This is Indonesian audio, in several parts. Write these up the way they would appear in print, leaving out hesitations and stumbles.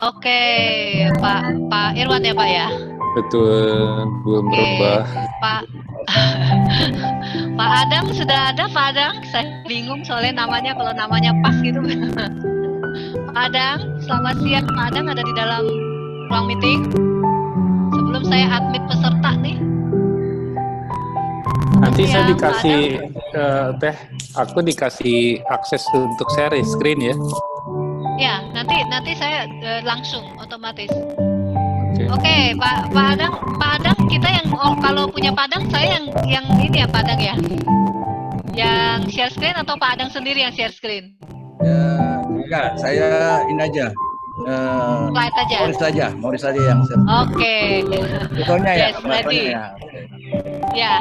Oke, Pak Pak Irwan ya Pak ya. Betul, belum Oke, berubah. Pak Pak Adang sudah ada Pak Adang? Saya bingung soalnya namanya kalau namanya pas gitu. Pak Adang, selamat siang. Pak Adang ada di dalam ruang meeting. Sebelum saya admit peserta nih. Selamat Nanti saya siang, Pak dikasih Adang. aku dikasih akses untuk share screen ya. Ya, nanti saya langsung otomatis. Oke. Oke, Pak Adang kita yang kalau punya Padang saya yang ini ya Padang ya. Yang share screen atau Pak Adang sendiri yang share screen? Enggak, saya ini aja. Slide aja. Morris aja yang share screen. Oke. Fotonya ya, Yes, fotonya ready. ya. Oke. Ya.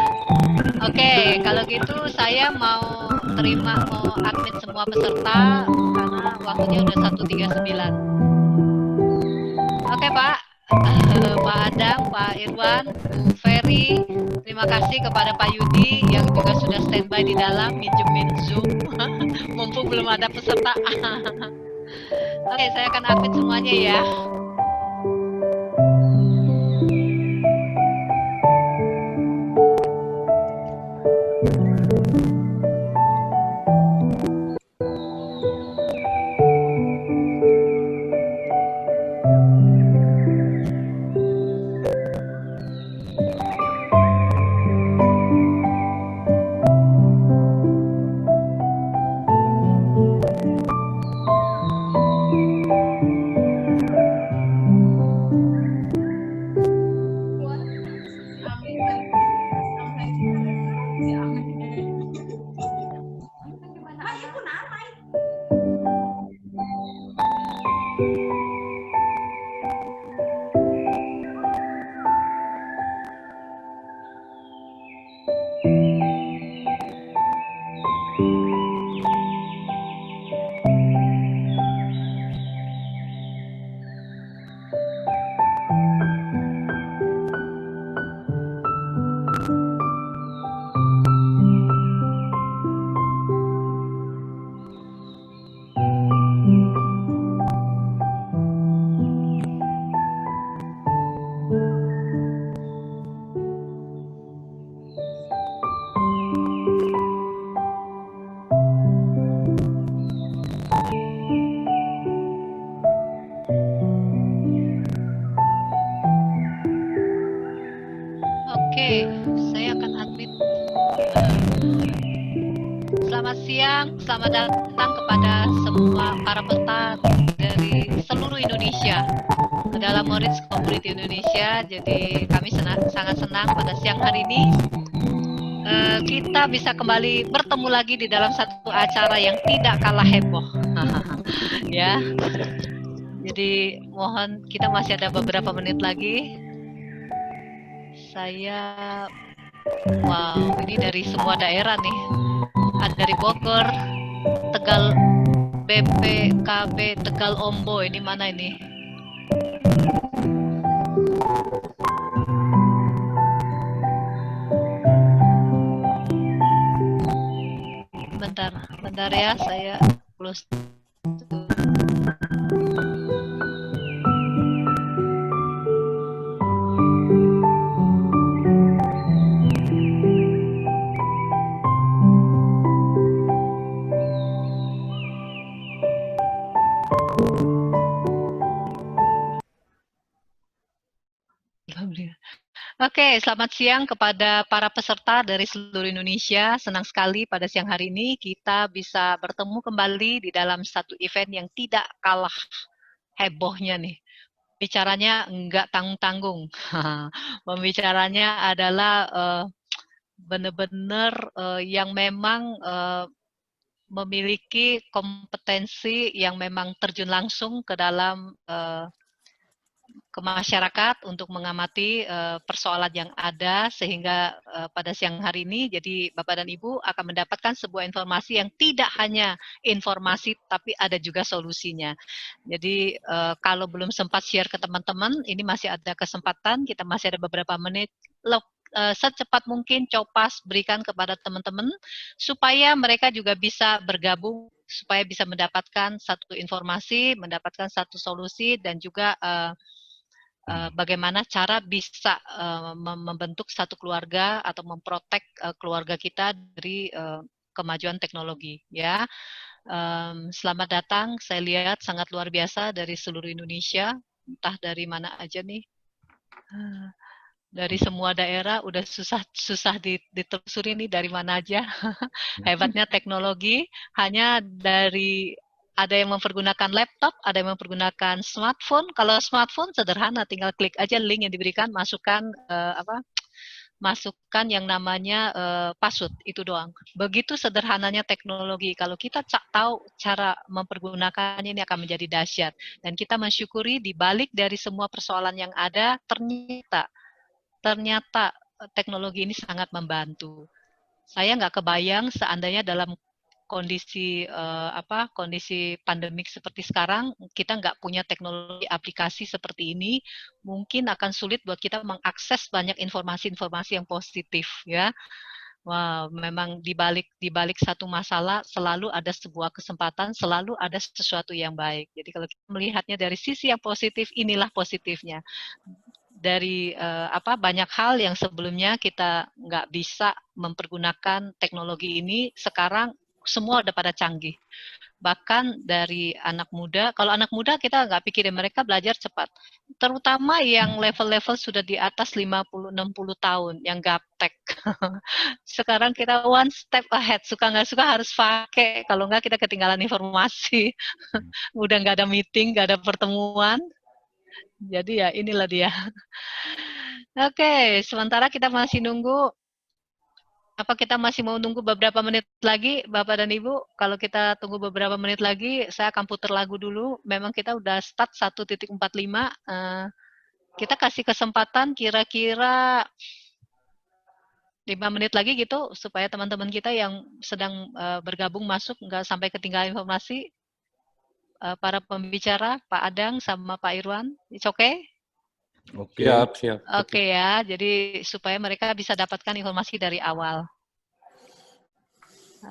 Oke, kalau gitu saya mau admin semua peserta karena waktunya udah 1:39. Oke, Pak. Pak Adang, Pak Irwan, Bu Ferry, terima kasih kepada Pak Yudi yang juga sudah standby di dalam minjemin Zoom. Mumpung belum ada peserta. Oke, saya akan admin semuanya ya. Oke, saya akan admit. Selamat siang, selamat datang kepada semua para peserta dari seluruh Indonesia ke dalam Moritz Community Indonesia. Jadi kami sangat senang pada siang hari ini kita bisa kembali bertemu lagi di dalam satu acara yang tidak kalah heboh. Ya, jadi mohon kita masih ada beberapa menit lagi. Wow, ini dari semua daerah nih. Ada dari Bogor, Tegal, BPKB Tegal Ombo. Ini mana ini? Bentar ya, saya close. Oke, selamat siang kepada para peserta dari seluruh Indonesia. Senang sekali pada siang hari ini kita bisa bertemu kembali di dalam satu event yang tidak kalah hebohnya nih. Bicaranya enggak tanggung-tanggung. Pembicaranya adalah benar-benar yang memang memiliki kompetensi yang memang terjun langsung ke dalam ke masyarakat untuk mengamati persoalan yang ada sehingga pada siang hari ini jadi Bapak dan Ibu akan mendapatkan sebuah informasi yang tidak hanya informasi tapi ada juga solusinya. Jadi kalau belum sempat share ke teman-teman, ini masih ada kesempatan, kita masih ada beberapa menit secepat mungkin Copas berikan kepada teman-teman supaya mereka juga bisa bergabung, supaya bisa mendapatkan satu informasi, mendapatkan satu solusi, dan juga bagaimana cara bisa membentuk satu keluarga atau memprotek keluarga kita dari kemajuan teknologi, ya. Selamat datang, saya lihat sangat luar biasa dari seluruh Indonesia, entah dari mana aja nih. Dari semua daerah udah susah ditelusuri nih dari mana aja. Hebatnya teknologi, hanya dari ada yang mempergunakan laptop, ada yang mempergunakan smartphone. Kalau smartphone sederhana, tinggal klik aja link yang diberikan, masukkan yang namanya password, itu doang. Begitu sederhananya teknologi. Kalau kita tahu cara mempergunakannya, ini akan menjadi dahsyat. Dan kita mensyukuri di balik dari semua persoalan yang ada, ternyata teknologi ini sangat membantu. Saya nggak kebayang seandainya dalam kondisi kondisi pandemik seperti sekarang, kita nggak punya teknologi aplikasi seperti ini, mungkin akan sulit buat kita mengakses banyak informasi-informasi yang positif, ya. Wah, memang di balik satu masalah selalu ada sebuah kesempatan, selalu ada sesuatu yang baik. Jadi kalau kita melihatnya dari sisi yang positif, inilah positifnya. Dari banyak hal yang sebelumnya kita nggak bisa mempergunakan teknologi ini, sekarang semua udah pada canggih. Bahkan dari anak muda, kalau anak muda kita nggak pikirin, mereka belajar cepat. Terutama yang level-level sudah di atas 50-60 tahun, yang gaptek. Sekarang kita one step ahead, suka nggak suka harus pakai, kalau nggak kita ketinggalan informasi. Udah nggak ada meeting, nggak ada pertemuan. Jadi ya inilah dia. Oke, sementara kita masih nunggu. Apa kita masih mau nunggu beberapa menit lagi, Bapak dan Ibu? Kalau kita tunggu beberapa menit lagi, saya akan putar lagu dulu. Memang kita udah start 1.45. Kita kasih kesempatan kira-kira 5 menit lagi gitu, supaya teman-teman kita yang sedang bergabung masuk, nggak sampai ketinggalan informasi. Para pembicara, Pak Adang sama Pak Irwan, it's okay? Oke. Siap. Oke ya, jadi supaya mereka bisa dapatkan informasi dari awal.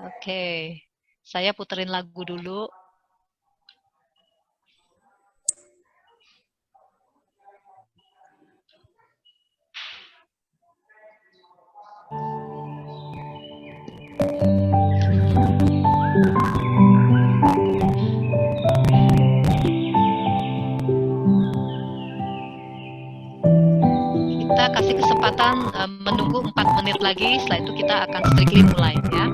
Oke, saya puterin lagu dulu. Kita kasih kesempatan menunggu 4 menit lagi, setelah itu kita akan strictly mulai ya.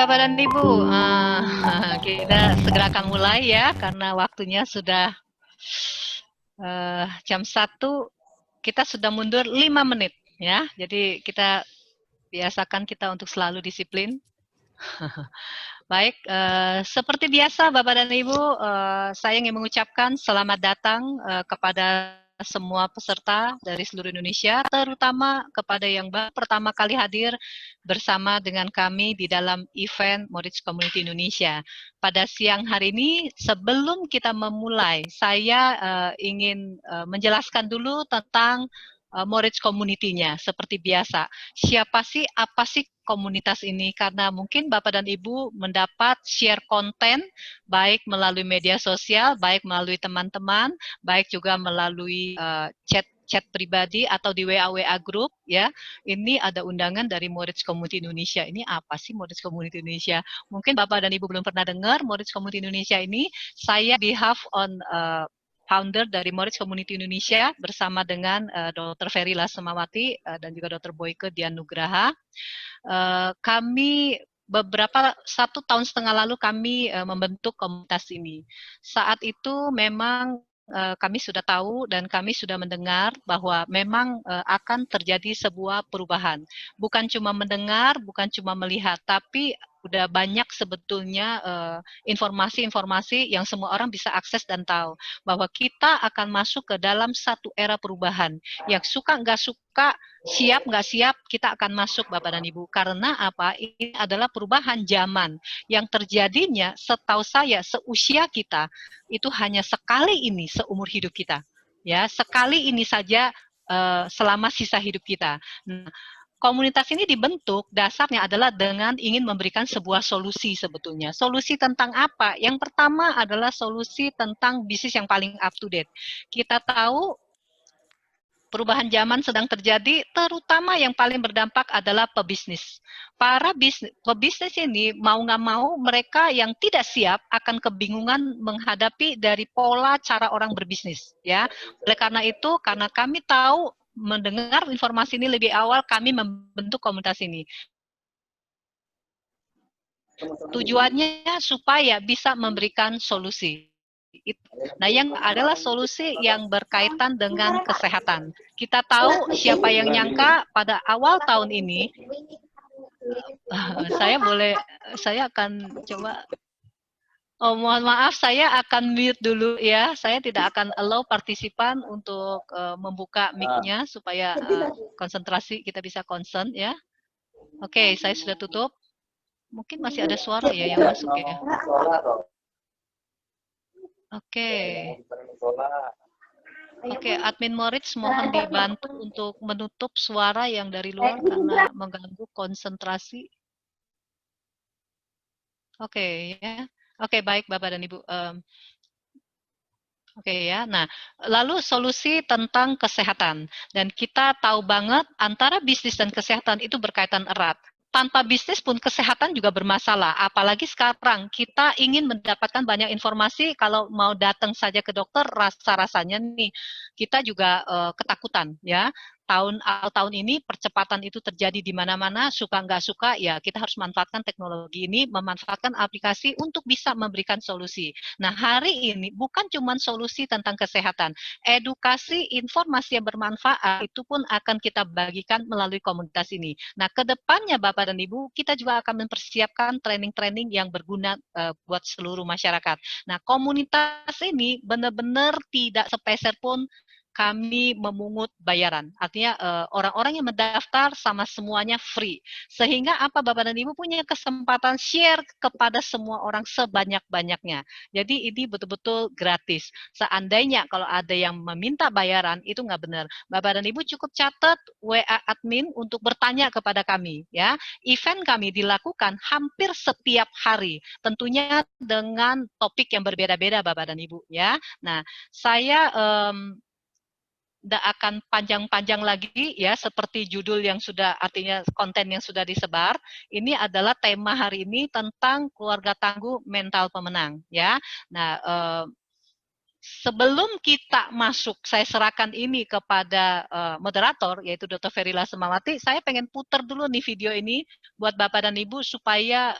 Bapak dan Ibu, kita segera akan mulai ya, karena waktunya sudah jam 1, kita sudah mundur 5 menit ya. Jadi kita biasakan kita untuk selalu disiplin. Baik, seperti biasa Bapak dan Ibu, saya ingin mengucapkan selamat datang kepada semua peserta dari seluruh Indonesia, terutama kepada yang baru pertama kali hadir bersama dengan kami di dalam event Moritz Community Indonesia. Pada siang hari ini, sebelum kita memulai, saya ingin menjelaskan dulu tentang Moritz Community-nya, seperti biasa. Siapa sih, apa sih komunitas ini? Karena mungkin Bapak dan Ibu mendapat share konten, baik melalui media sosial, baik melalui teman-teman, baik juga melalui chat pribadi atau di WA group ya. Ini ada undangan dari Moritz Community Indonesia. Ini apa sih Moritz Community Indonesia? Mungkin Bapak dan Ibu belum pernah dengar Moritz Community Indonesia ini. Saya behalf on founder dari Moritz Community Indonesia bersama dengan Dr. Ferry Lasmawati dan juga Dr. Boyke Dianugraha. Kami beberapa 1,5 tahun lalu kami membentuk komunitas ini. Saat itu memang kami sudah tahu dan kami sudah mendengar bahwa memang akan terjadi sebuah perubahan. Bukan cuma mendengar, bukan cuma melihat, tapi udah banyak sebetulnya informasi-informasi yang semua orang bisa akses dan tahu bahwa kita akan masuk ke dalam satu era perubahan. Yang suka nggak suka, siap nggak siap, kita akan masuk Bapak dan Ibu. Karena apa? Ini adalah perubahan zaman yang terjadinya setahu saya seusia kita itu hanya sekali ini seumur hidup kita. Ya, sekali ini saja selama sisa hidup kita. Nah, komunitas ini dibentuk dasarnya adalah dengan ingin memberikan sebuah solusi sebetulnya. Solusi tentang apa? Yang pertama adalah solusi tentang bisnis yang paling up to date. Kita tahu perubahan zaman sedang terjadi, terutama yang paling berdampak adalah pebisnis. Para pebisnis ini mau nggak mau mereka yang tidak siap akan kebingungan menghadapi dari pola cara orang berbisnis. Ya, oleh karena itu, karena kami tahu mendengar informasi ini lebih awal, kami membentuk komunitas ini. Tujuannya supaya bisa memberikan solusi. Nah, yang adalah solusi yang berkaitan dengan kesehatan. Kita tahu siapa yang nyangka pada awal tahun ini, saya akan coba. Oh, mohon maaf, saya akan mute dulu ya. Saya tidak akan allow partisipan untuk membuka mic-nya supaya konsentrasi kita bisa concern ya. Oke, saya sudah tutup. Mungkin masih ada suara ya yang masuk ya. Oke. Oke, admin Moritz mohon dibantu untuk menutup suara yang dari luar karena mengganggu konsentrasi. Oke ya. Oke, baik Bapak dan Ibu. Oke ya, nah lalu solusi tentang kesehatan. Dan kita tahu banget antara bisnis dan kesehatan itu berkaitan erat. Tanpa bisnis pun kesehatan juga bermasalah. Apalagi sekarang kita ingin mendapatkan banyak informasi, kalau mau datang saja ke dokter, rasa-rasanya nih kita juga ketakutan ya. Tahun ini percepatan itu terjadi di mana-mana, suka nggak suka ya kita harus manfaatkan teknologi ini, memanfaatkan aplikasi untuk bisa memberikan solusi. Nah, hari ini bukan cuma solusi tentang kesehatan, edukasi, informasi yang bermanfaat itu pun akan kita bagikan melalui komunitas ini. Nah, kedepannya Bapak dan Ibu, kita juga akan mempersiapkan training-training yang berguna buat seluruh masyarakat. Nah, komunitas ini benar-benar tidak sepeser pun kami memungut bayaran. Artinya orang-orang yang mendaftar sama semuanya free. Sehingga apa Bapak dan Ibu punya kesempatan share kepada semua orang sebanyak-banyaknya. Jadi ini betul-betul gratis. Seandainya kalau ada yang meminta bayaran, itu nggak benar. Bapak dan Ibu cukup catat WA admin untuk bertanya kepada kami. Ya, event kami dilakukan hampir setiap hari. Tentunya dengan topik yang berbeda-beda Bapak dan Ibu. Ya, nah saya tidak akan panjang-panjang lagi ya, seperti judul yang sudah, artinya konten yang sudah disebar. Ini adalah tema hari ini tentang keluarga tangguh mental pemenang ya. Nah, sebelum kita masuk, saya serahkan ini kepada moderator yaitu Dr. Ferry Lasmawati. Saya pengen putar dulu nih video ini buat Bapak dan Ibu supaya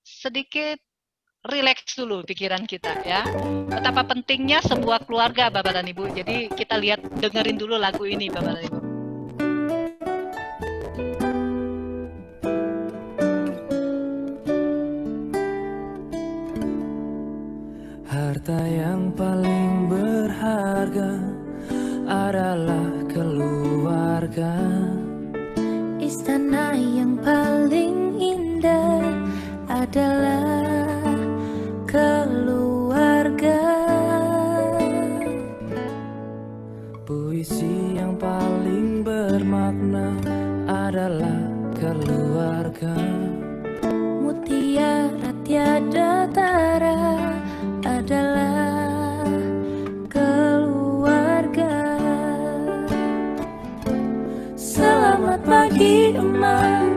sedikit rileks dulu pikiran kita ya. Betapa pentingnya sebuah keluarga Bapak dan Ibu. Jadi kita lihat, dengerin dulu lagu ini Bapak dan Ibu. Harta yang paling berharga adalah keluarga. Istana yang paling indah adalah keluarga. Puisi yang paling bermakna adalah keluarga. Mutiara tiada tara adalah keluarga. Selamat pagi Emak,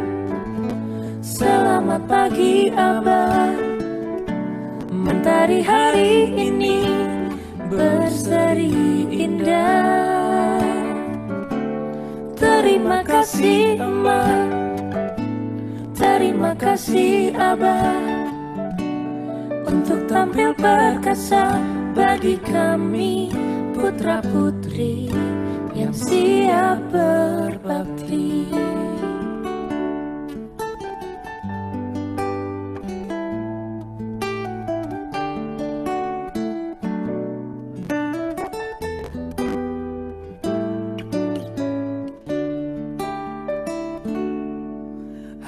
selamat pagi Abah. Mentari hari ini berseri indah. Terima kasih Emak, terima kasih Abah, untuk tampil perkasa bagi kami putra-putri yang siap berbakti.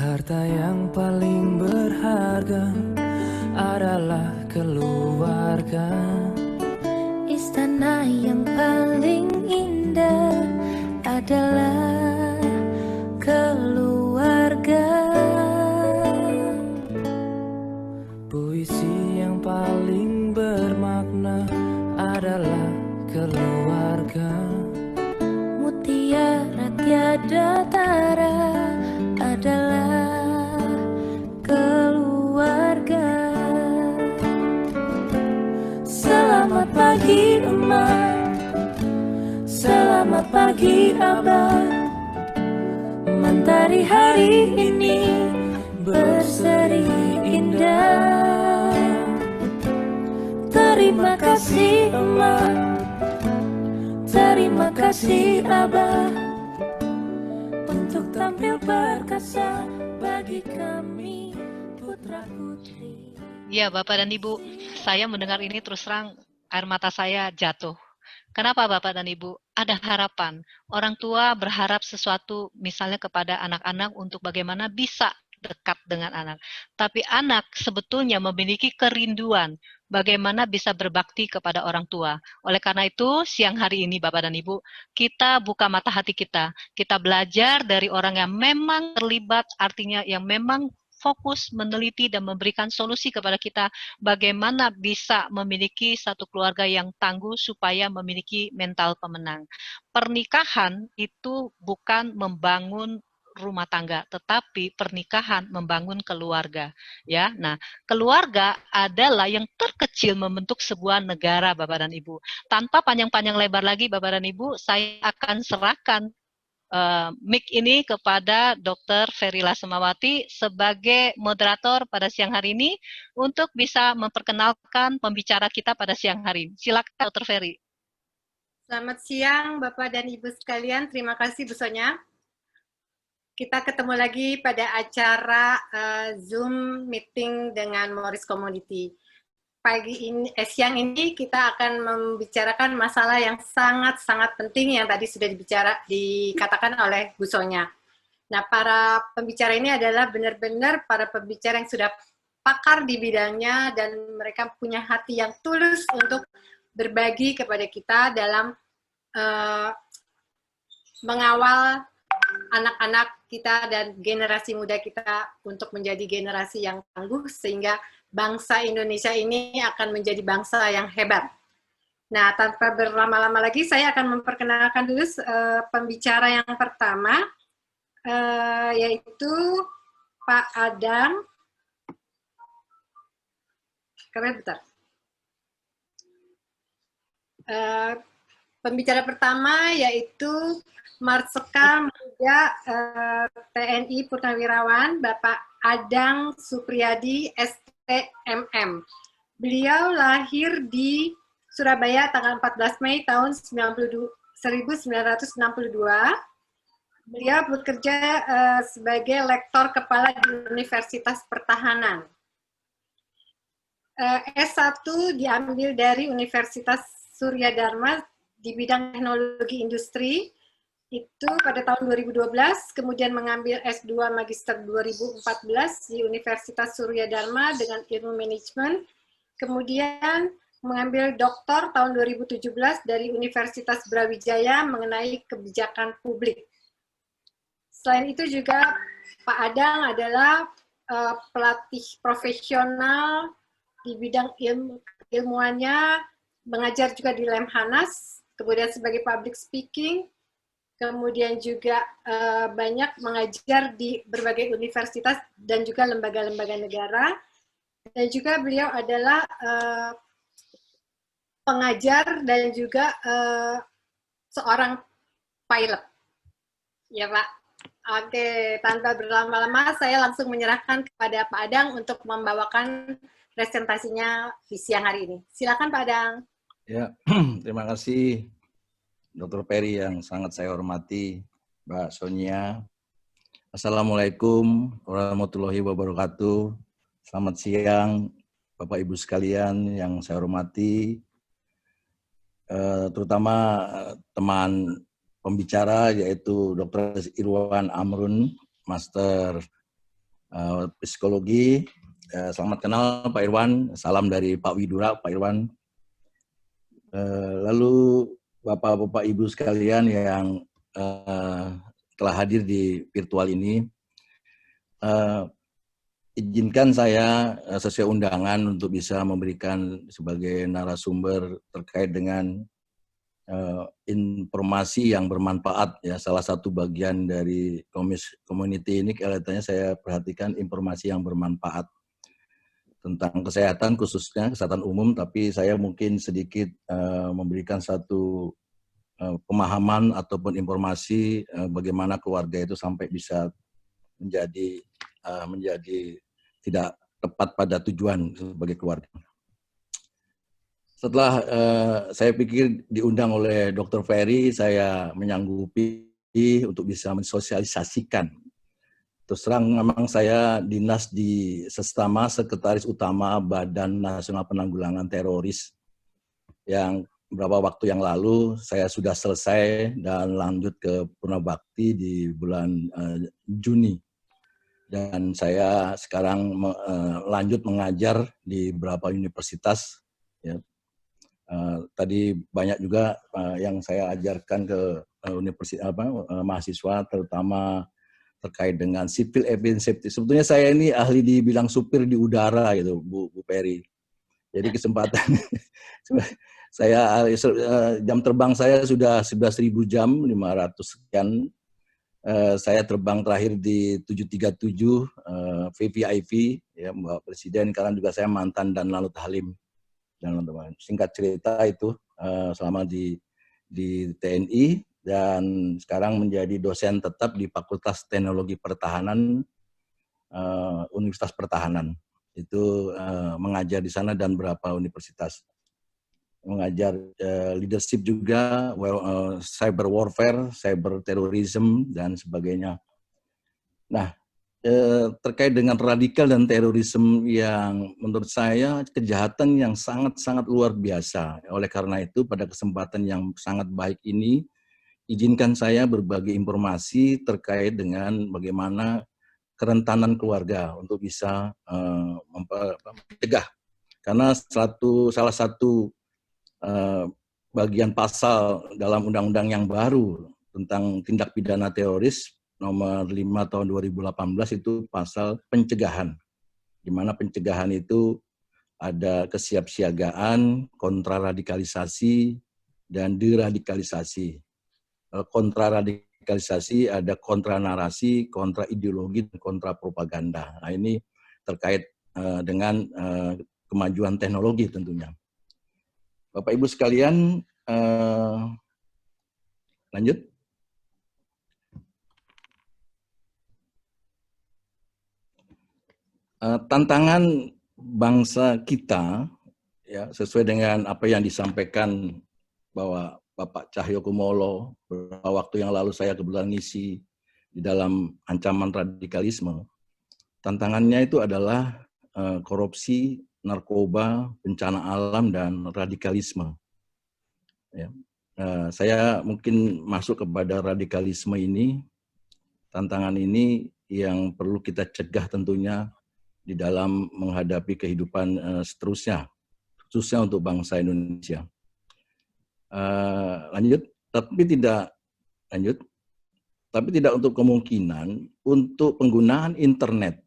Harta yang paling berharga adalah keluarga. Istana yang paling indah adalah keluarga. Puisi yang paling bermakna adalah keluarga. Mutiara tiada tara adalah keluarga. Selamat pagi Emak, selamat pagi Abah. Mentari hari ini berseri indah. Terima kasih Emak, terima kasih Abah, untuk tampil perkasa bagi kami putra-putri. Ya, Bapak dan Ibu, saya mendengar ini terus terang air mata saya jatuh. Kenapa Bapak dan Ibu? Ada harapan. Orang tua berharap sesuatu misalnya kepada anak-anak untuk bagaimana bisa dekat dengan anak. Tapi anak sebetulnya memiliki kerinduan bagaimana bisa berbakti kepada orang tua. Oleh karena itu, siang hari ini Bapak dan Ibu, kita buka mata hati kita. Kita belajar dari orang yang memang terlibat, artinya yang memang fokus meneliti dan memberikan solusi kepada kita bagaimana bisa memiliki satu keluarga yang tangguh supaya memiliki mental pemenang. Pernikahan itu bukan membangun rumah tangga, tetapi pernikahan membangun keluarga. Ya, nah keluarga adalah yang terkecil membentuk sebuah negara, Bapak dan Ibu. Tanpa panjang-panjang lebar lagi, Bapak dan Ibu, saya akan serahkan mic ini kepada Dr. Ferila Semawati sebagai moderator pada siang hari ini untuk bisa memperkenalkan pembicara kita pada siang hari ini. Silakan Dr. Ferry. Selamat siang Bapak dan Ibu sekalian, terima kasih Bu Sonya. Kita ketemu lagi pada acara Zoom meeting dengan Morris Community. Siang ini kita akan membicarakan masalah yang sangat-sangat penting yang tadi sudah dikatakan oleh Bu Sonya. Nah, para pembicara ini adalah benar-benar para pembicara yang sudah pakar di bidangnya dan mereka punya hati yang tulus untuk berbagi kepada kita dalam mengawal anak-anak kita dan generasi muda kita untuk menjadi generasi yang tangguh sehingga bangsa Indonesia ini akan menjadi bangsa yang hebat. Nah, tanpa berlama-lama lagi, saya akan memperkenalkan dulu pembicara yang pertama, yaitu Pak Adam. Bentar. Pembicara pertama yaitu Marsikal Muda TNI Purnawirawan, Bapak Adang Supriyadi, STMM. Beliau lahir di Surabaya tanggal 14 Mei tahun 1962. Beliau bekerja sebagai lektor kepala di Universitas Pertahanan. S1 diambil dari Universitas Surya Dharma di bidang teknologi industri, itu pada tahun 2012, kemudian mengambil S2 Magister 2014 di Universitas Surya Dharma dengan ilmu manajemen, kemudian mengambil doktor tahun 2017 dari Universitas Brawijaya mengenai kebijakan publik. Selain itu juga Pak Adang adalah pelatih profesional di bidang ilmuannya, mengajar juga di Lemhanas, kemudian sebagai public speaking, kemudian juga banyak mengajar di berbagai universitas dan juga lembaga-lembaga negara, dan juga beliau adalah pengajar dan juga seorang pilot. Ya Pak. Oke, tanpa berlama-lama saya langsung menyerahkan kepada Pak Adang untuk membawakan presentasinya di siang hari ini. Silakan Pak Adang. Ya, terima kasih Dr. Peri yang sangat saya hormati, Mbak Sonia. Assalamualaikum warahmatullahi wabarakatuh. Selamat siang Bapak Ibu sekalian yang saya hormati, terutama teman pembicara yaitu Dr. Irwan Amrun, Master Psikologi. Selamat kenal Pak Irwan, salam dari Pak Widura, Pak Irwan. Lalu Bapak-Bapak Ibu sekalian yang telah hadir di virtual ini, izinkan saya sesuai undangan untuk bisa memberikan sebagai narasumber terkait dengan informasi yang bermanfaat. Ya, salah satu bagian dari community ini kelihatannya saya perhatikan informasi yang bermanfaat tentang kesehatan, khususnya kesehatan umum, tapi saya mungkin sedikit memberikan satu pemahaman ataupun informasi bagaimana keluarga itu sampai bisa menjadi tidak tepat pada tujuan sebagai keluarga. Setelah saya pikir diundang oleh Dr. Ferry, saya menyanggupi untuk bisa mensosialisasikan. Terus terang memang saya dinas di Sestama, Sekretaris Utama Badan Nasional Penanggulangan Teroris, yang beberapa waktu yang lalu saya sudah selesai dan lanjut ke Purnabakti di bulan Juni. Dan saya sekarang lanjut mengajar di beberapa universitas. Ya. Tadi banyak juga yang saya ajarkan ke universitas mahasiswa, terutama terkait dengan civil aviation safety. Sebetulnya saya ini ahli di bidang supir di udara gitu, Bu Peri. Jadi kesempatan saya jam terbang saya sudah 11.000 jam, 500 sekian. Saya terbang terakhir di 737 VVIP, ya, Mbak Presiden. Karena juga saya mantan dan Lanut Halim. Dan singkat cerita itu selama di TNI. Dan sekarang menjadi dosen tetap di Fakultas Teknologi Pertahanan Universitas Pertahanan. Itu mengajar di sana dan berapa universitas. Mengajar leadership juga, cyber warfare, cyber terrorism, dan sebagainya. Nah, terkait dengan radikal dan terorisme yang menurut saya kejahatan yang sangat-sangat luar biasa. Oleh karena itu, pada kesempatan yang sangat baik ini, izinkan saya berbagi informasi terkait dengan bagaimana kerentanan keluarga untuk bisa mencegah. Karena salah satu bagian pasal dalam undang-undang yang baru tentang tindak pidana teroris nomor 5 tahun 2018 itu pasal pencegahan. Di mana pencegahan itu ada kesiapsiagaan, kontraradikalisasi, dan deradikalisasi. Kontraradikalisasi ada kontra narasi, kontra ideologi, dan kontra propaganda. Nah, ini terkait dengan kemajuan teknologi tentunya. Bapak Ibu sekalian, lanjut. Tantangan bangsa kita, ya, sesuai dengan apa yang disampaikan bahwa Bapak Cahyokumolo beberapa waktu yang lalu saya kebetulan ngisi di dalam ancaman radikalisme. Tantangannya itu adalah korupsi, narkoba, bencana alam, dan radikalisme. Ya. Saya mungkin masuk kepada radikalisme ini, tantangan ini yang perlu kita cegah tentunya di dalam menghadapi kehidupan seterusnya, khususnya untuk bangsa Indonesia. Tapi tidak untuk kemungkinan untuk penggunaan internet.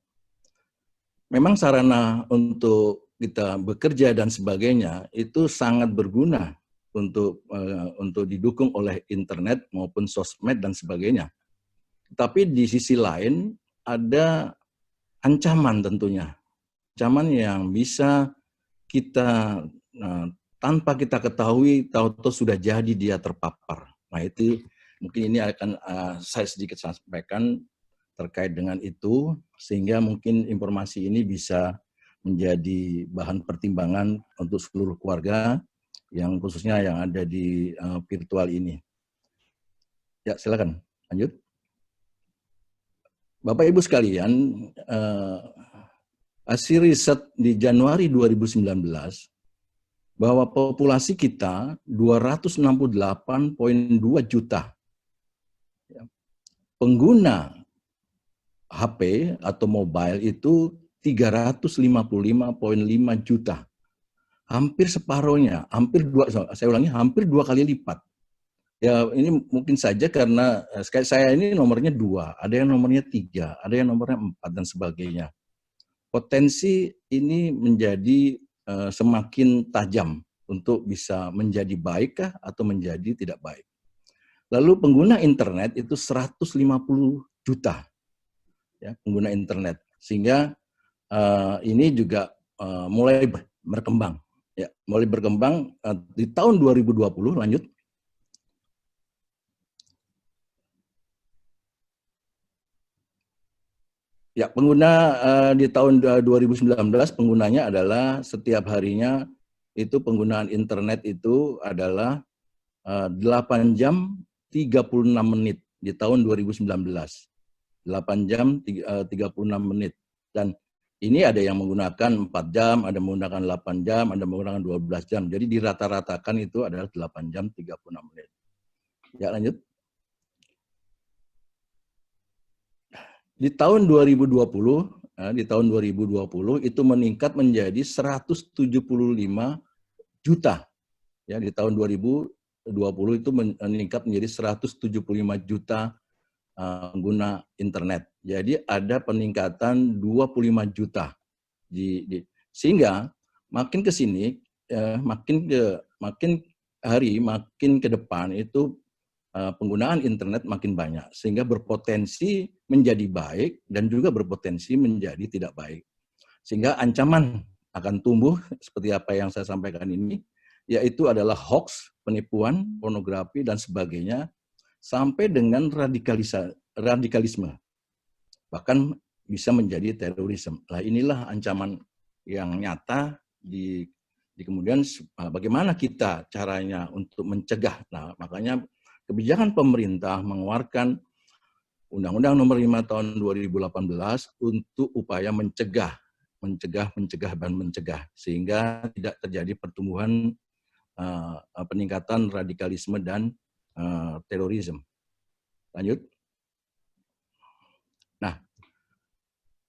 Memang sarana untuk kita bekerja dan sebagainya itu sangat berguna untuk didukung oleh internet maupun sosmed dan sebagainya. Tapi di sisi lain ada ancaman tentunya, ancaman yang bisa kita tanpa kita ketahui tahu-tahu sudah jadi dia terpapar. Nah itu mungkin ini akan saya sedikit sampaikan terkait dengan itu, sehingga mungkin informasi ini bisa menjadi bahan pertimbangan untuk seluruh keluarga, yang khususnya yang ada di virtual ini. Ya, silakan, lanjut. Bapak Ibu sekalian, hasil riset di Januari 2019 bahwa populasi kita 268,2 juta. Pengguna HP atau mobile itu 355,5 juta. Hampir separuhnya, hampir dua kali lipat. Ya ini mungkin saja karena saya ini nomornya 2, ada yang nomornya 3, ada yang nomornya 4 dan sebagainya. Potensi ini menjadi semakin tajam untuk bisa menjadi baikkah atau menjadi tidak baik. Lalu pengguna internet itu 150 juta, ya, pengguna internet, sehingga ini juga mulai berkembang, ya, mulai berkembang di tahun 2020. Lanjut. Ya, pengguna di tahun 2019 penggunanya adalah setiap harinya itu penggunaan internet itu adalah 8 jam 36 menit di tahun 2019. 8 jam 36 menit. Dan ini ada yang menggunakan 4 jam, ada yang menggunakan 8 jam, ada yang menggunakan 12 jam. Jadi dirata-ratakan itu adalah 8 jam 36 menit. Ya, lanjut. Di tahun 2020 itu meningkat menjadi 175 juta. Ya, di tahun 2020 itu meningkat menjadi 175 juta pengguna internet. Jadi ada peningkatan 25 juta. Sehingga makin ke sini, makin hari, makin ke depan itu penggunaan internet makin banyak, sehingga berpotensi menjadi baik dan juga berpotensi menjadi tidak baik. Sehingga ancaman akan tumbuh seperti apa yang saya sampaikan ini, yaitu adalah hoax, penipuan, pornografi, dan sebagainya, sampai dengan radikalisme. Bahkan bisa menjadi terorisme. Nah, inilah ancaman yang nyata di kemudian bagaimana kita caranya untuk mencegah. Nah, makanya kebijakan pemerintah mengeluarkan Undang-Undang Nomor 5 Tahun 2018 untuk upaya mencegah sehingga tidak terjadi pertumbuhan peningkatan radikalisme dan terorisme. Lanjut. Nah,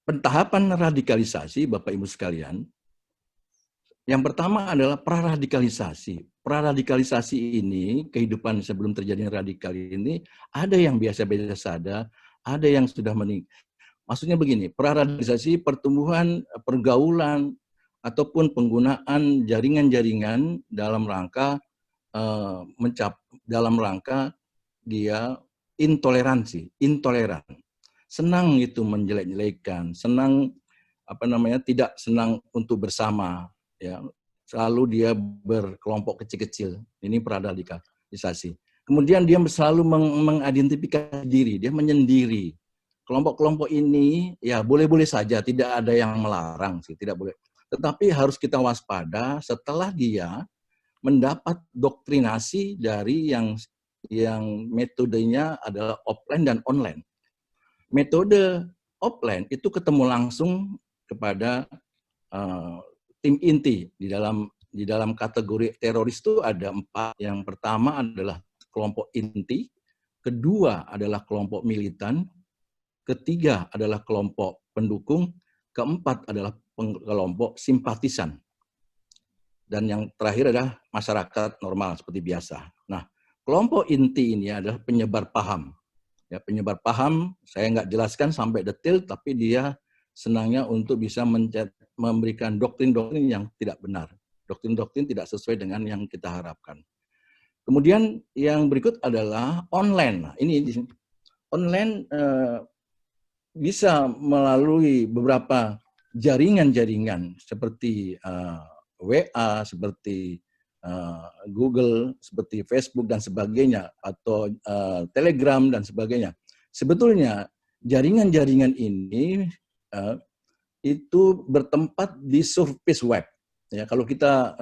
pentahapan radikalisasi, Bapak Ibu sekalian, yang pertama adalah praradikalisasi. Praradikalisasi ini, kehidupan sebelum terjadinya radikal ini, ada yang biasa-biasa saja, ada yang sudah meningkat. Maksudnya begini, praradikalisasi pertumbuhan pergaulan ataupun penggunaan jaringan-jaringan dalam rangka dia intoleran, senang itu menjelek-jelekan, senang tidak senang untuk bersama, ya, selalu dia berkelompok kecil-kecil. Ini praradikalisasi. Kemudian dia selalu mengidentifikasi diri, dia menyendiri. Kelompok-kelompok ini ya boleh-boleh saja, tidak ada yang melarang sih, tidak boleh. Tetapi harus kita waspada setelah dia mendapat doktrinasi dari yang metodenya adalah offline dan online. Metode offline itu ketemu langsung kepada tim inti. Di dalam kategori teroris itu ada 4. Yang pertama adalah kelompok inti, kedua adalah kelompok militan, ketiga adalah kelompok pendukung, keempat adalah kelompok simpatisan. Dan yang terakhir adalah masyarakat normal seperti biasa. Nah, kelompok inti ini adalah penyebar paham. Ya, penyebar paham, saya nggak jelaskan sampai detail, tapi dia senangnya untuk bisa memberikan doktrin-doktrin yang tidak benar. Doktrin-doktrin tidak sesuai dengan yang kita harapkan. Kemudian yang berikut adalah online. Nah, ini online bisa melalui beberapa jaringan-jaringan seperti WA, seperti Google, seperti Facebook dan sebagainya, atau Telegram dan sebagainya. Sebetulnya jaringan-jaringan ini itu bertempat di surface web. Ya, kalau kita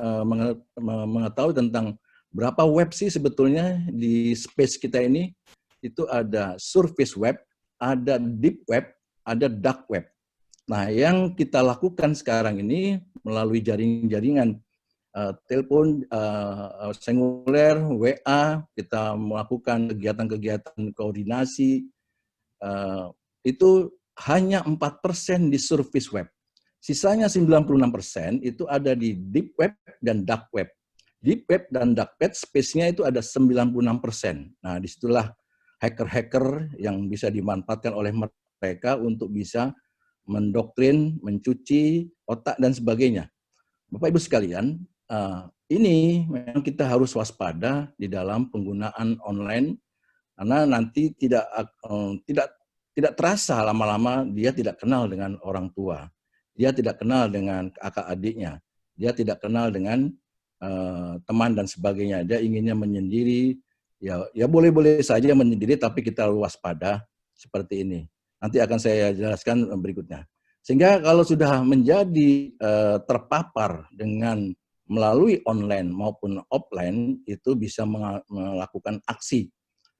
mengetahui tentang berapa web sih sebetulnya di space kita ini, itu ada surface web, ada deep web, ada dark web. Nah, yang kita lakukan sekarang ini melalui jaringan telepon seluler, WA, kita melakukan kegiatan-kegiatan koordinasi, itu hanya 4% di surface web. Sisanya 96% itu ada di deep web dan dark web. Deep web dan dark web space-nya itu ada 96%. Nah, disitulah hacker-hacker yang bisa dimanfaatkan oleh mereka untuk bisa mendoktrin, mencuci otak dan sebagainya. Bapak Ibu sekalian, ini memang kita harus waspada di dalam penggunaan online, karena nanti tidak terasa lama-lama dia tidak kenal dengan orang tua, dia tidak kenal dengan kakak adiknya, dia tidak kenal dengan teman dan sebagainya. Dia inginnya menyendiri, ya boleh-boleh saja menyendiri, tapi kita waspada seperti ini. Nanti akan saya jelaskan berikutnya. Sehingga kalau sudah menjadi terpapar dengan melalui online maupun offline, itu bisa melakukan aksi.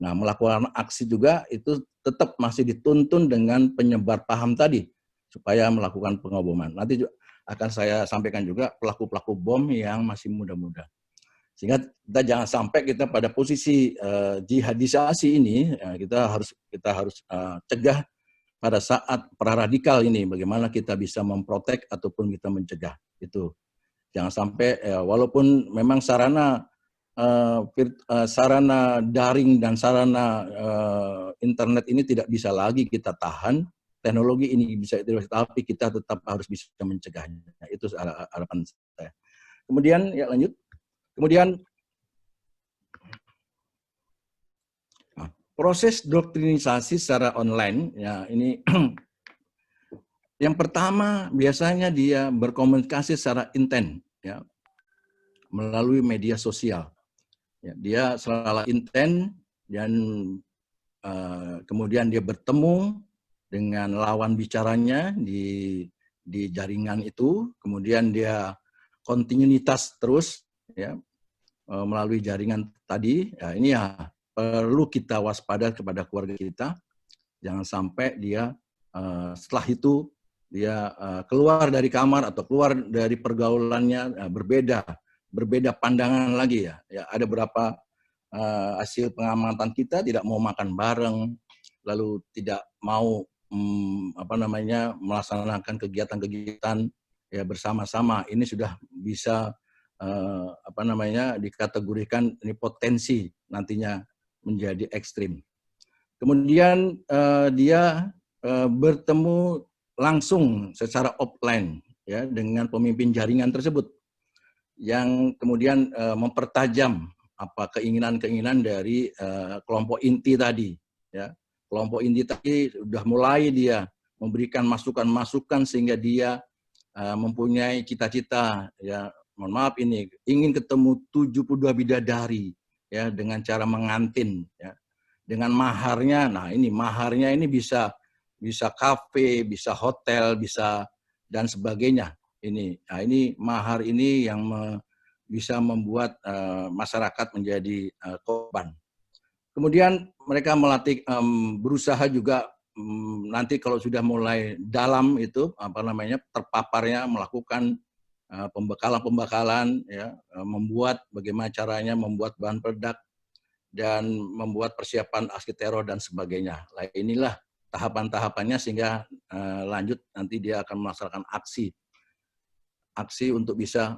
Nah, melakukan aksi juga itu tetap masih dituntun dengan penyebar paham tadi, supaya melakukan pengeboman. Nanti akan saya sampaikan juga pelaku-pelaku bom yang masih muda-muda. Sehingga kita jangan sampai kita pada posisi jihadisasi ini, kita harus cegah pada saat praradikal ini, bagaimana kita bisa memprotek ataupun kita mencegah itu. Jangan sampai walaupun memang sarana daring dan sarana internet ini tidak bisa lagi kita tahan, teknologi ini bisa, tapi kita tetap harus bisa mencegahnya. Itu harapan saya. Kemudian ya lanjut. Kemudian proses doktrinisasi secara online, ya ini yang pertama biasanya dia berkomunikasi secara intens, ya, melalui media sosial. Ya, dia selalu intens dan kemudian dia bertemu dengan lawan bicaranya di jaringan itu, kemudian dia kontinuitas terus, ya, melalui jaringan tadi. Ya, ini ya perlu kita waspada kepada keluarga kita, jangan sampai dia setelah itu dia keluar dari kamar atau keluar dari pergaulannya berbeda pandangan lagi, ya. Ya, ada beberapa hasil pengamatan kita tidak mau makan bareng, lalu tidak mau melaksanakan kegiatan-kegiatan ya bersama-sama. Ini sudah bisa dikategorikan ini potensi nantinya menjadi ekstrim. Kemudian dia bertemu langsung secara offline, ya, dengan pemimpin jaringan tersebut, yang kemudian mempertajam keinginan-keinginan dari kelompok inti tadi, ya. Kelompok inti tadi sudah mulai dia memberikan masukan-masukan sehingga dia mempunyai cita-cita, ya, mohon maaf ini ingin ketemu 72 bidadari ya dengan cara mengantin ya. Dengan maharnya, nah ini maharnya ini bisa kafe, bisa hotel, bisa dan sebagainya. Ini mahar ini yang bisa membuat masyarakat menjadi korban. Kemudian mereka melatih berusaha juga nanti kalau sudah mulai dalam itu terpaparnya melakukan pembekalan ya, membuat bagaimana caranya membuat bahan peledak dan membuat persiapan aksi teror dan sebagainya. Nah, inilah tahapan-tahapannya sehingga lanjut nanti dia akan melaksanakan aksi untuk bisa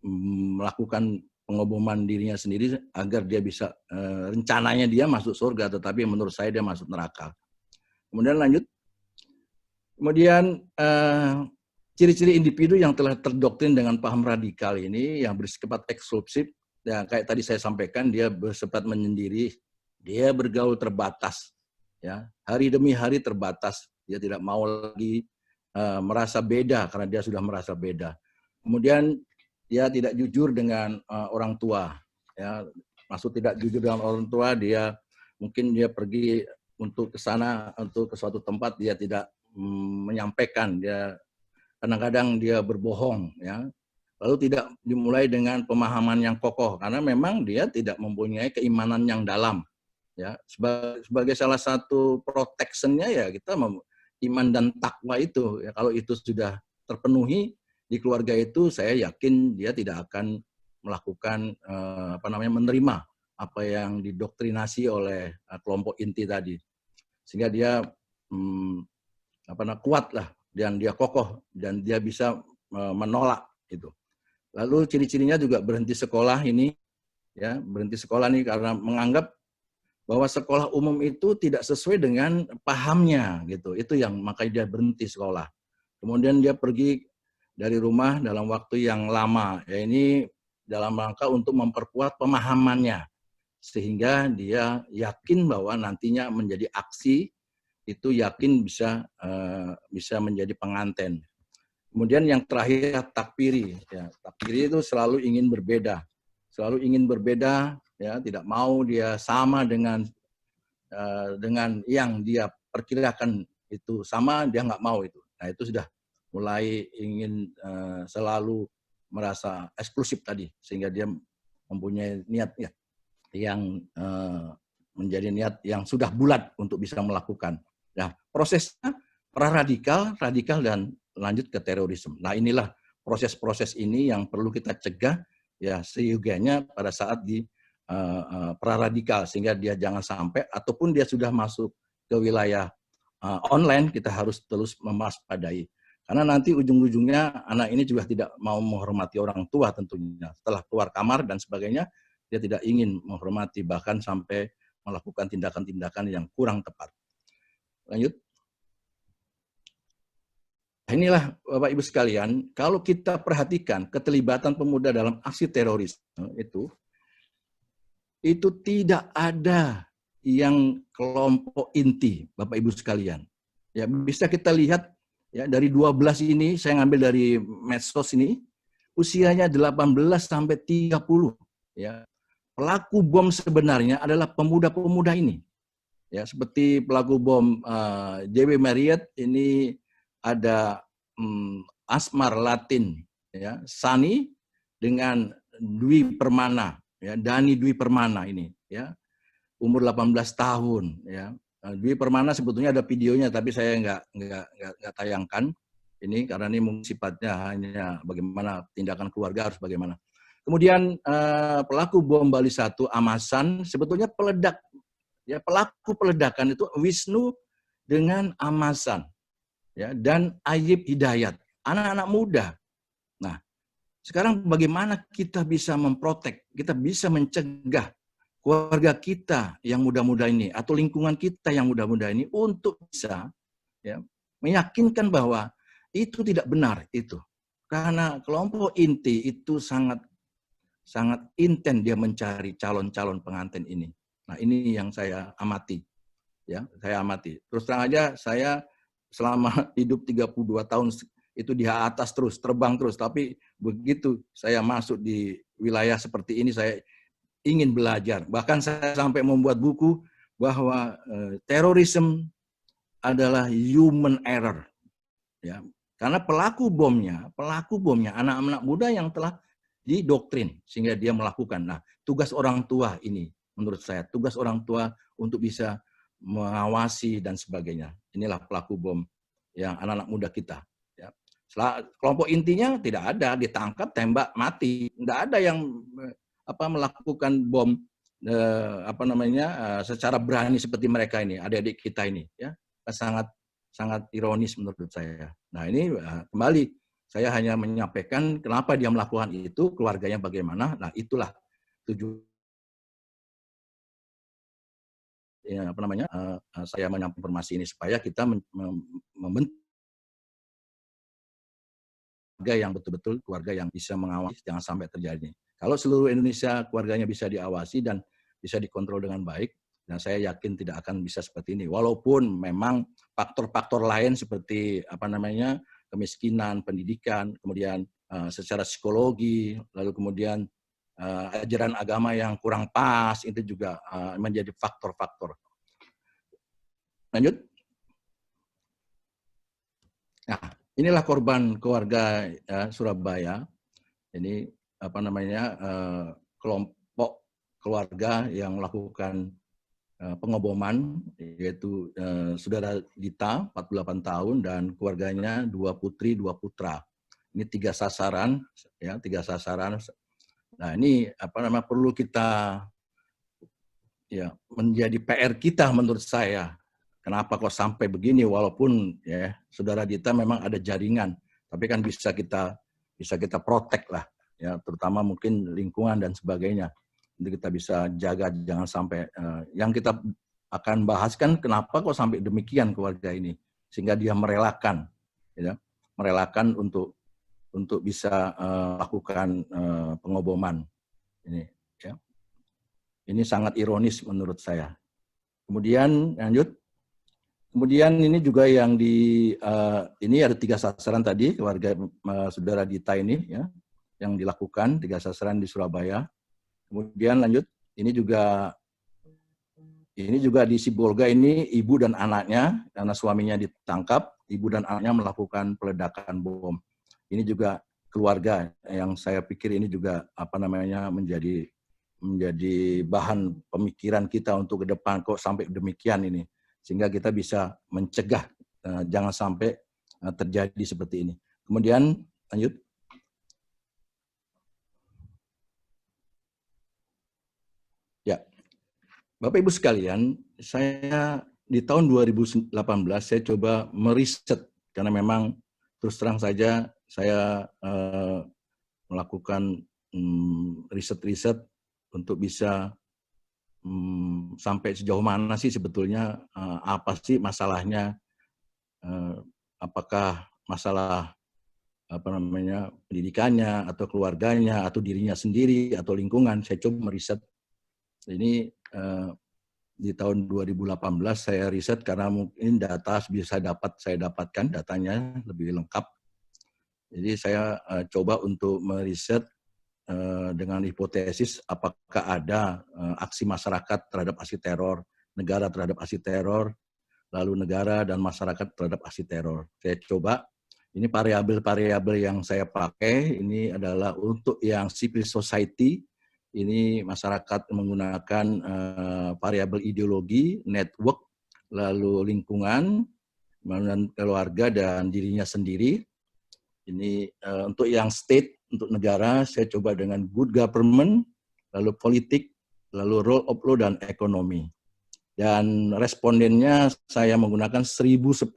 melakukan pengeboman dirinya sendiri agar dia bisa rencananya dia masuk surga, tetapi menurut saya dia masuk neraka. Kemudian lanjut. Kemudian ciri-ciri individu yang telah terdoktrin dengan paham radikal ini yang bersifat eksklusif. Ya, kayak tadi saya sampaikan, dia bersifat menyendiri, dia bergaul terbatas, ya hari demi hari terbatas, dia tidak mau lagi merasa beda karena dia sudah merasa beda. Kemudian dia tidak jujur dengan orang tua, ya maksud tidak jujur dengan orang tua, dia mungkin dia pergi untuk ke sana untuk ke suatu tempat dia tidak menyampaikan, dia kadang-kadang dia berbohong, ya. Lalu tidak dimulai dengan pemahaman yang kokoh karena memang dia tidak mempunyai keimanan yang dalam. Ya, sebagai salah satu protection-nya ya kita iman dan takwa itu. Ya, kalau itu sudah terpenuhi di keluarga itu, saya yakin dia tidak akan melakukan menerima apa yang didoktrinasi oleh kelompok inti tadi. Sehingga dia kuat lah dan dia kokoh dan dia bisa menolak itu. Lalu ciri-cirinya juga berhenti sekolah ini, ya berhenti sekolah nih karena menganggap bahwa sekolah umum itu tidak sesuai dengan pahamnya gitu. Itu yang makanya dia berhenti sekolah. Kemudian dia pergi dari rumah dalam waktu yang lama. Ya ini dalam rangka untuk memperkuat pemahamannya sehingga dia yakin bahwa nantinya menjadi aksi itu yakin bisa menjadi penganten. Kemudian yang terakhir takfiri. Ya, takfiri itu selalu ingin berbeda, ya tidak mau dia sama dengan yang dia perkirakan itu sama, dia nggak mau itu. Nah itu sudah mulai ingin selalu merasa eksklusif tadi, sehingga dia mempunyai niat ya, yang menjadi niat yang sudah bulat untuk bisa melakukan. Nah prosesnya praradikal, radikal dan lanjut ke terorisme. Nah inilah proses-proses ini yang perlu kita cegah ya seyogianya pada saat di praradikal sehingga dia jangan sampai ataupun dia sudah masuk ke wilayah online kita harus terus mewaspadai karena nanti ujung-ujungnya anak ini juga tidak mau menghormati orang tua tentunya setelah keluar kamar dan sebagainya dia tidak ingin menghormati bahkan sampai melakukan tindakan-tindakan yang kurang tepat. Lanjut. Inilah Bapak Ibu sekalian, kalau kita perhatikan keterlibatan pemuda dalam aksi terorisme itu tidak ada yang kelompok inti, Bapak Ibu sekalian. Ya, bisa kita lihat ya dari 12 ini, saya ngambil dari medsos ini, usianya 18 sampai 30 ya. Pelaku bom sebenarnya adalah pemuda-pemuda ini. Ya, seperti pelaku bom JW Marriott ini ada Asmar Latin, ya, Sani dengan Dwi Permana, ya, Dani Dwi Permana ini, ya, umur 18 tahun, ya. Dwi Permana sebetulnya ada videonya, tapi saya nggak tayangkan ini karena ini mungkin sifatnya hanya bagaimana tindakan keluarga harus bagaimana. Kemudian pelaku bom Bali 1 Amasan sebetulnya peledak, ya, pelaku peledakan itu Wisnu dengan Amasan. Ya, dan Ayib Hidayat, anak-anak muda. Nah, sekarang bagaimana kita bisa memprotek, kita bisa mencegah keluarga kita yang muda-muda ini atau lingkungan kita yang muda-muda ini untuk bisa ya, meyakinkan bahwa itu tidak benar itu. Karena kelompok inti itu sangat intens dia mencari calon-calon pengantin ini. Nah, ini yang saya amati. Ya, saya amati. Terus terang aja saya selama hidup 32 tahun itu di atas terus, terbang terus. Tapi begitu saya masuk di wilayah seperti ini, saya ingin belajar. Bahkan saya sampai membuat buku bahwa terorisme adalah human error. Ya, karena pelaku bomnya anak-anak muda yang telah didoktrin sehingga dia melakukan. Nah, tugas orang tua ini menurut saya, tugas orang tua untuk bisa mengawasi dan sebagainya. Inilah pelaku bom yang anak-anak muda kita. Ya. Kelompok intinya tidak ada, ditangkap, tembak, mati. Tidak ada yang melakukan bom secara berani seperti mereka ini, adik-adik kita ini. Ya, sangat ironis menurut saya. Nah ini kembali saya hanya menyampaikan kenapa dia melakukan itu, keluarganya bagaimana. Nah itulah tujuan saya menyampaikan informasi ini supaya kita membentuk keluarga yang betul-betul keluarga yang bisa mengawasi, jangan sampai terjadi. Kalau seluruh Indonesia keluarganya bisa diawasi dan bisa dikontrol dengan baik, dan saya yakin tidak akan bisa seperti ini. Walaupun memang faktor-faktor lain seperti kemiskinan, pendidikan, kemudian secara psikologi, lalu kemudian ajaran agama yang kurang pas, itu juga menjadi faktor-faktor. Lanjut. Nah, inilah korban keluarga Surabaya. Ini kelompok keluarga yang melakukan pengoboman, yaitu saudara Dita 48 tahun dan keluarganya 2 putri 2 putra. Ini 3 sasaran, ya 3 sasaran. Nah ini perlu kita ya menjadi PR kita menurut saya. Kenapa kok sampai begini? Walaupun ya saudara Dita memang ada jaringan, tapi kan bisa kita protek lah, ya terutama mungkin lingkungan dan sebagainya. Jadi kita bisa jaga jangan sampai yang kita akan bahas kan kenapa kok sampai demikian keluarga ini sehingga dia merelakan untuk bisa lakukan pengoboman ini ya. Ini sangat ironis menurut saya. Kemudian lanjut. Kemudian ini juga yang ini ada 3 sasaran tadi keluarga saudara Dita ini ya yang dilakukan 3 sasaran di Surabaya. Kemudian lanjut, ini juga di Sibolga ini ibu dan anaknya karena suaminya ditangkap, ibu dan anaknya melakukan peledakan bom. Ini juga keluarga yang saya pikir ini juga menjadi bahan pemikiran kita untuk ke depan kok sampai demikian ini sehingga kita bisa mencegah jangan sampai terjadi seperti ini. Kemudian lanjut. Ya, Bapak Ibu sekalian, saya di tahun 2018 saya coba meriset karena memang terus terang saja saya melakukan riset-riset untuk bisa sampai sejauh mana sih sebetulnya apa sih masalahnya, apakah masalah pendidikannya atau keluarganya atau dirinya sendiri atau lingkungan. Saya coba meriset. Ini di tahun 2018 saya riset karena mungkin data bisa saya dapatkan datanya lebih lengkap. Jadi saya coba untuk meriset dengan hipotesis apakah ada aksi masyarakat terhadap aksi teror, negara terhadap aksi teror, lalu negara dan masyarakat terhadap aksi teror. Saya coba, ini variabel-variabel yang saya pakai, ini adalah untuk yang civil society, ini masyarakat menggunakan variabel ideologi, network, lalu lingkungan, keluarga dan dirinya sendiri. Ini untuk yang state, untuk negara, saya coba dengan good government, lalu politik, lalu rule of law dan ekonomi. Dan respondennya saya menggunakan 1010,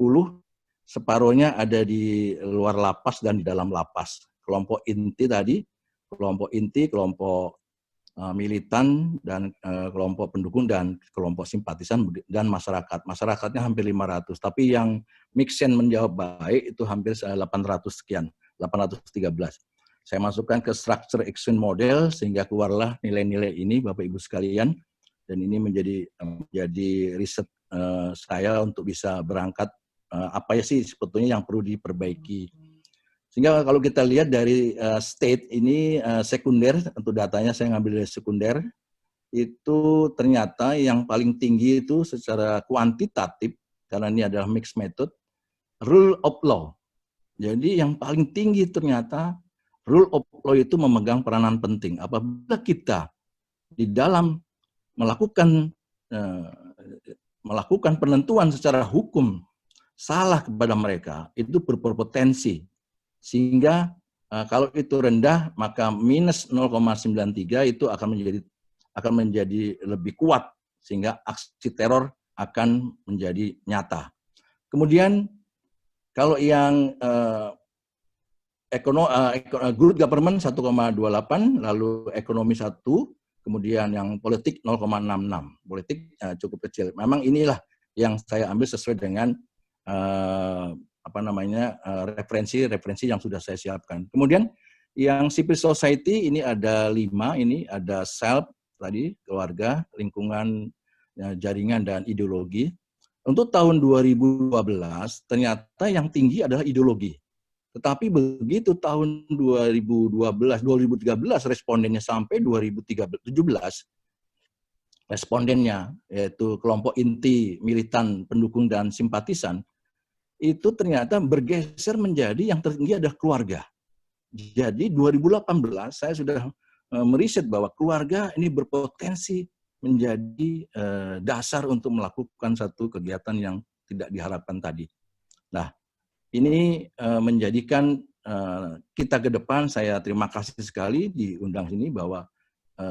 separuhnya ada di luar lapas dan di dalam lapas. Kelompok inti tadi, kelompok inti, kelompok militan, dan kelompok pendukung, dan kelompok simpatisan, dan masyarakat. Masyarakatnya hampir 500, tapi yang Mixen menjawab baik itu hampir 800 sekian, 813. Saya masukkan ke structure action model, sehingga keluarlah nilai-nilai ini, Bapak Ibu sekalian, dan ini menjadi riset saya untuk bisa berangkat, apa ya sih sebetulnya yang perlu diperbaiki. Sehingga kalau kita lihat dari state ini sekunder, untuk datanya saya ngambil dari sekunder, itu ternyata yang paling tinggi itu secara kuantitatif, karena ini adalah mixed method, rule of law. Jadi yang paling tinggi ternyata rule of law itu memegang peranan penting. Apabila kita di dalam melakukan penentuan secara hukum salah kepada mereka, itu berpotensi. Sehingga kalau itu rendah, maka minus 0,93 itu akan menjadi lebih kuat, sehingga aksi teror akan menjadi nyata. Kemudian kalau yang good government 1,28, lalu ekonomi 1, kemudian yang politik 0,66. Politik cukup kecil. Memang inilah yang saya ambil sesuai dengan referensi yang sudah saya siapkan. Kemudian yang civil society ini ada 5, ini ada self tadi, keluarga, lingkungan, jaringan, dan ideologi. Untuk tahun 2012, ternyata yang tinggi adalah ideologi. Tetapi begitu tahun 2013 respondennya sampai 2017, respondennya, yaitu kelompok inti, militan, pendukung, dan simpatisan, itu ternyata bergeser menjadi yang tertinggi adalah keluarga. Jadi 2018 saya sudah meriset bahwa keluarga ini berpotensi menjadi dasar untuk melakukan satu kegiatan yang tidak diharapkan tadi. Nah, ini menjadikan kita ke depan, saya terima kasih sekali diundang sini bahwa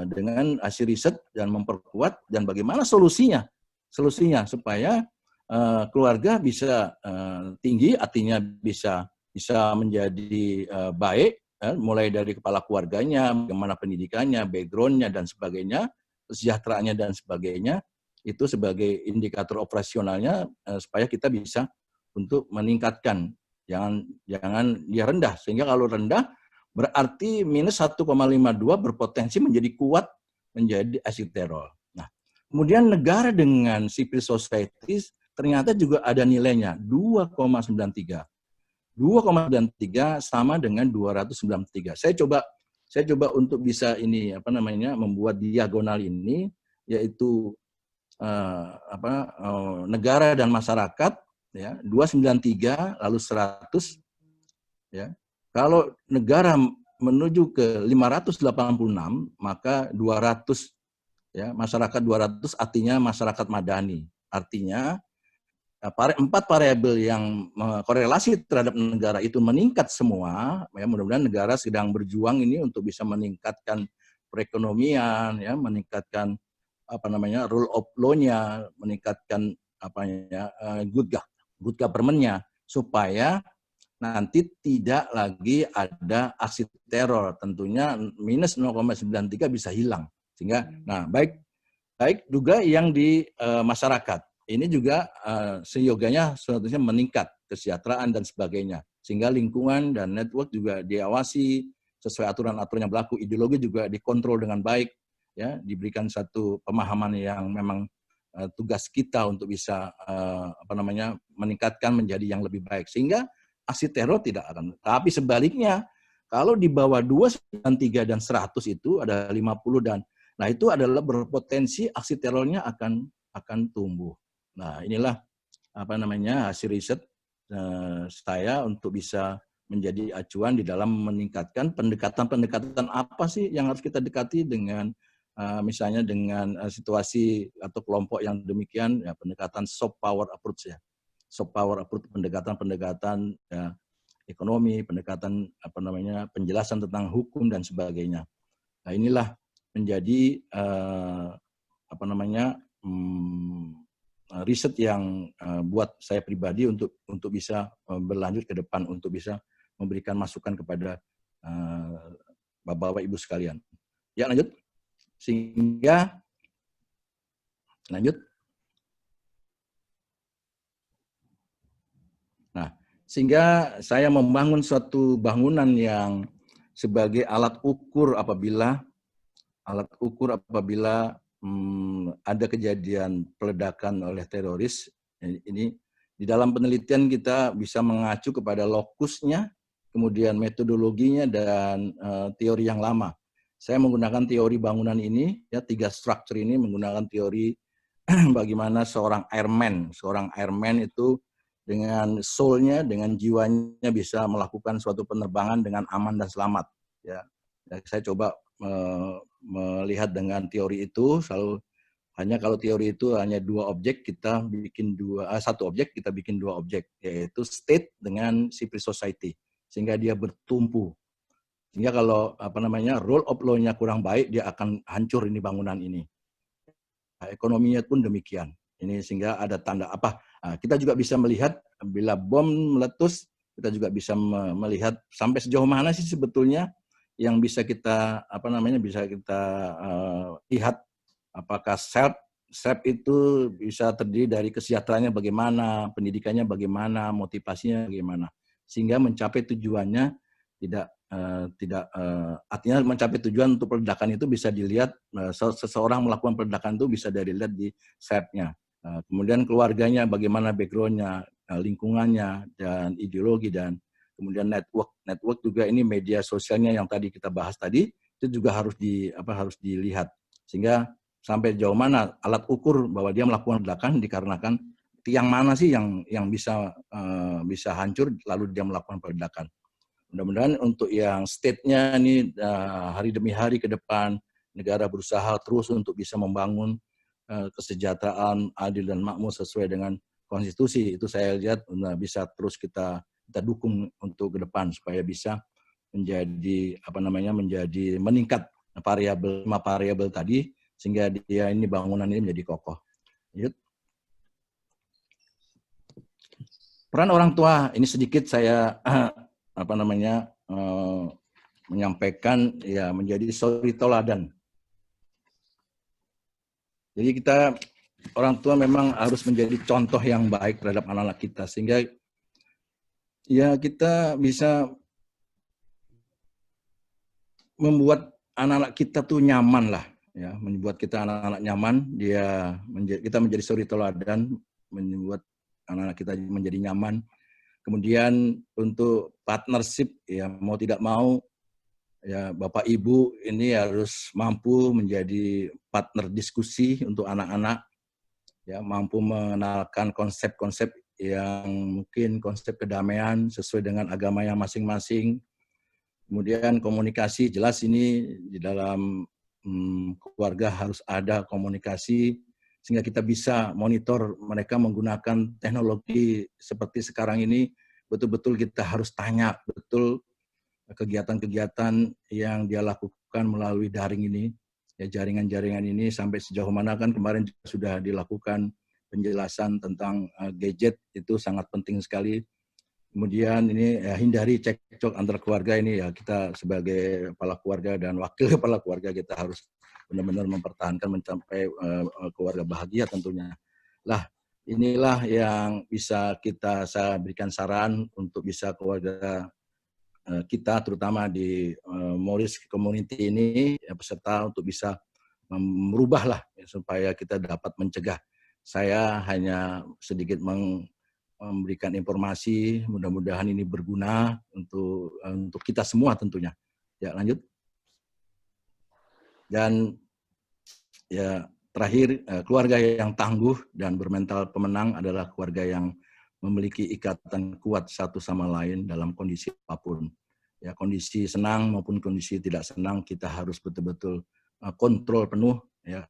dengan hasil riset dan memperkuat dan bagaimana solusinya supaya keluarga bisa tinggi, artinya bisa menjadi baik, mulai dari kepala keluarganya, bagaimana pendidikannya, background-nya, dan sebagainya, kesejahteraannya dan sebagainya, itu sebagai indikator operasionalnya supaya kita bisa untuk meningkatkan, jangan dia rendah, sehingga kalau rendah berarti minus 1,52 berpotensi menjadi kuat menjadi aksi teror. Nah, kemudian negara dengan civil society ternyata juga ada nilainya 2,93. 2,93 sama dengan 293. Saya coba untuk bisa membuat diagonal ini, yaitu negara dan masyarakat, ya, 293 lalu 100, ya. Kalau negara menuju ke 586, maka 200, ya, masyarakat 200 artinya masyarakat madani. Artinya 4 variabel yang korelasi terhadap negara itu meningkat semua, ya, mudah-mudahan negara sedang berjuang ini untuk bisa meningkatkan perekonomian, ya, meningkatkan rule of law-nya, meningkatkan good government-nya, supaya nanti tidak lagi ada aksi teror. Tentunya minus 0,93 bisa hilang. Sehingga, nah, baik juga yang di masyarakat. Ini juga seyoganya seharusnya meningkat kesejahteraan dan sebagainya, sehingga lingkungan dan network juga diawasi sesuai aturan-aturan yang berlaku, ideologi juga dikontrol dengan baik, ya, diberikan satu pemahaman yang memang tugas kita untuk bisa meningkatkan menjadi yang lebih baik, sehingga aksi teror tidak akan. Tapi sebaliknya, kalau di bawah 293 dan 100 itu ada 50 dan, nah, itu adalah berpotensi aksi terornya akan tumbuh. Nah, inilah hasil riset saya untuk bisa menjadi acuan di dalam meningkatkan pendekatan apa sih yang harus kita dekati dengan misalnya dengan situasi atau kelompok yang demikian, ya, pendekatan soft power approach, ya. Soft power approach, pendekatan ya, ekonomi, pendekatan penjelasan tentang hukum dan sebagainya. Nah, inilah menjadi riset yang buat saya pribadi untuk bisa berlanjut ke depan, untuk bisa memberikan masukan kepada Bapak-Bapak Ibu sekalian. Ya, lanjut. Sehingga saya membangun suatu bangunan yang sebagai alat ukur apabila ada kejadian peledakan oleh teroris. Ini di dalam penelitian kita bisa mengacu kepada lokusnya, kemudian metodologinya dan teori yang lama, Saya menggunakan teori bangunan ini, ya 3 struktur ini menggunakan teori bagaimana seorang airman itu dengan soul-nya, dengan jiwanya bisa melakukan suatu penerbangan dengan aman dan selamat. Ya, saya coba melihat dengan teori itu, selalu hanya kalau teori itu hanya 2 objek, kita bikin 1 objek, kita bikin 2 objek, yaitu state dengan civil society, sehingga dia bertumpu. Sehingga kalau rule of law-nya kurang baik, dia akan hancur ini bangunan ini. Ekonominya pun demikian. Ini sehingga ada tanda apa? Kita juga bisa melihat bila bom meletus, kita juga bisa melihat sampai sejauh mana sih sebetulnya yang bisa kita lihat. Apakah self itu bisa terdiri dari kesejahteraannya bagaimana, pendidikannya bagaimana, motivasinya bagaimana, sehingga mencapai tujuannya artinya mencapai tujuan untuk peledakan itu bisa dilihat, seseorang melakukan peledakan itu bisa dilihat di self-nya. Kemudian keluarganya bagaimana background-nya, lingkungannya, dan ideologi, dan kemudian network juga ini media sosialnya yang tadi kita bahas tadi, itu juga harus dilihat. Sehingga sampai jauh mana alat ukur bahwa dia melakukan ledakan dikarenakan tiang mana sih yang bisa hancur lalu dia melakukan peledakan. Mudah-mudahan untuk yang state-nya ini hari demi hari ke depan negara berusaha terus untuk bisa membangun kesejahteraan adil dan makmur sesuai dengan konstitusi. Itu saya lihat bisa terus kita dukung untuk ke depan supaya bisa menjadi menjadi meningkat variabel tadi, sehingga dia ini bangunan ini menjadi kokoh. Peran orang tua ini sedikit saya menyampaikan, ya, menjadi suri teladan. Jadi kita orang tua memang harus menjadi contoh yang baik terhadap anak-anak kita, sehingga ya kita bisa membuat anak-anak kita tuh nyaman lah, ya, membuat kita anak-anak nyaman, kita menjadi suri teladan, membuat anak-anak kita menjadi nyaman. Kemudian untuk partnership, ya mau tidak mau, ya Bapak Ibu ini harus mampu menjadi partner diskusi untuk anak-anak, ya, mampu mengenalkan konsep-konsep yang mungkin konsep kedamaian sesuai dengan agama yang masing-masing. Kemudian komunikasi, jelas ini di dalam keluarga harus ada komunikasi, sehingga kita bisa monitor mereka menggunakan teknologi seperti sekarang ini. Betul-betul kita harus tanya betul kegiatan-kegiatan yang dia lakukan melalui daring ini, ya, jaringan-jaringan ini sampai sejauh mana. Kan kemarin sudah dilakukan penjelasan tentang gadget, itu sangat penting sekali. Kemudian ini ya, hindari cekcok antar keluarga ini, ya kita sebagai kepala keluarga dan wakil kepala keluarga kita harus benar-benar mempertahankan mencapai keluarga bahagia tentunya. Lah, inilah yang bisa saya berikan saran untuk bisa keluarga kita, terutama di Moris Community ini, ya, peserta untuk bisa merubah lah, ya, supaya kita dapat mencegah. Saya hanya sedikit memberikan informasi, mudah-mudahan ini berguna untuk kita semua tentunya. Ya, lanjut. Dan ya terakhir, keluarga yang tangguh dan bermental pemenang adalah keluarga yang memiliki ikatan kuat satu sama lain dalam kondisi apapun. Ya, kondisi senang maupun kondisi tidak senang, kita harus betul-betul kontrol penuh, ya.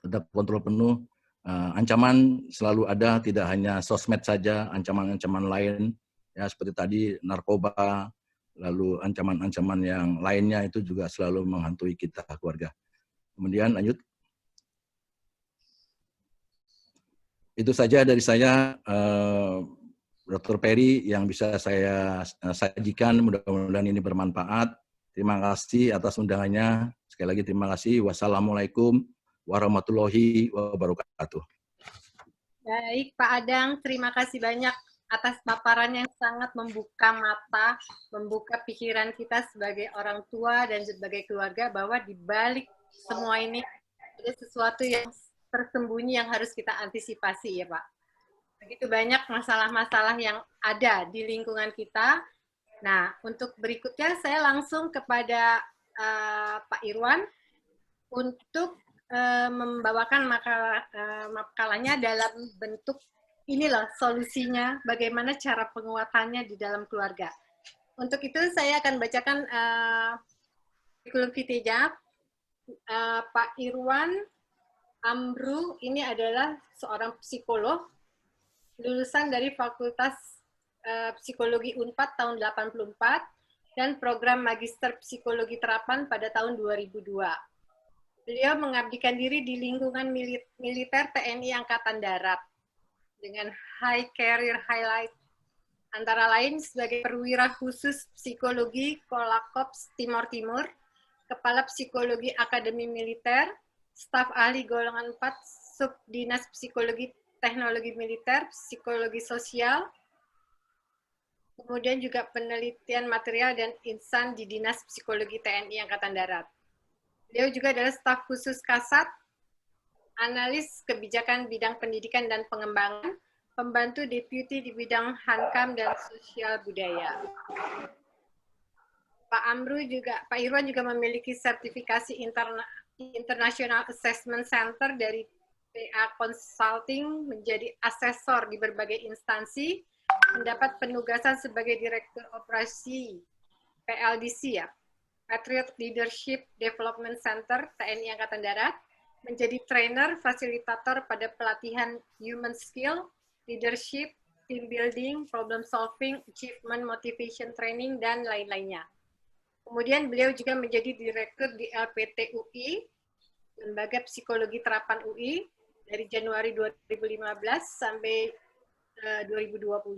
Tetap kontrol penuh. Ancaman selalu ada, tidak hanya sosmed saja, ancaman-ancaman lain, ya, seperti tadi narkoba, lalu ancaman-ancaman yang lainnya itu juga selalu menghantui kita keluarga. Kemudian lanjut. Itu saja dari saya, Dr. Perry, yang bisa saya sajikan. Mudah-mudahan ini bermanfaat. Terima kasih atas undangannya. Sekali lagi terima kasih. Wassalamualaikum warahmatullahi wabarakatuh. Baik, Pak Adang, terima kasih banyak atas paparan yang sangat membuka mata, membuka pikiran kita sebagai orang tua dan sebagai keluarga, bahwa di balik semua ini ada sesuatu yang tersembunyi yang harus kita antisipasi, ya Pak. Begitu banyak masalah-masalah yang ada di lingkungan kita. Nah, untuk berikutnya saya langsung kepada Pak Irwan untuk membawakan makalahnya dalam bentuk ini loh solusinya, bagaimana cara penguatannya di dalam keluarga. Untuk itu saya akan bacakan kurikulum vitae-nya. Pak Irwan Amru ini adalah seorang psikolog, lulusan dari Fakultas Psikologi UNPAD tahun 84 dan program Magister Psikologi Terapan pada tahun 2002. Beliau mengabdikan diri di lingkungan militer TNI Angkatan Darat dengan high career highlight, antara lain sebagai perwira khusus psikologi Kolakops Timor Timur, Kepala Psikologi Akademi Militer, staf ahli golongan 4 Subdinas Psikologi Teknologi Militer, Psikologi Sosial, kemudian juga penelitian material dan insan di Dinas Psikologi TNI Angkatan Darat. Beliau juga adalah staf khusus Kasat, analis kebijakan bidang pendidikan dan pengembangan, pembantu deputi di bidang Hankam dan sosial budaya. Pak Irwan juga memiliki sertifikasi International Assessment Center dari PA Consulting, menjadi asesor di berbagai instansi, mendapat penugasan sebagai Direktur Operasi PLDC ya, Patriot Leadership Development Center TNI Angkatan Darat, menjadi trainer fasilitator pada pelatihan human skill, leadership, team building, problem solving, achievement motivation training, dan lain-lainnya. Kemudian beliau juga menjadi direktur di LPT UI, Lembaga Psikologi Terapan UI, dari Januari 2015 sampai 2020,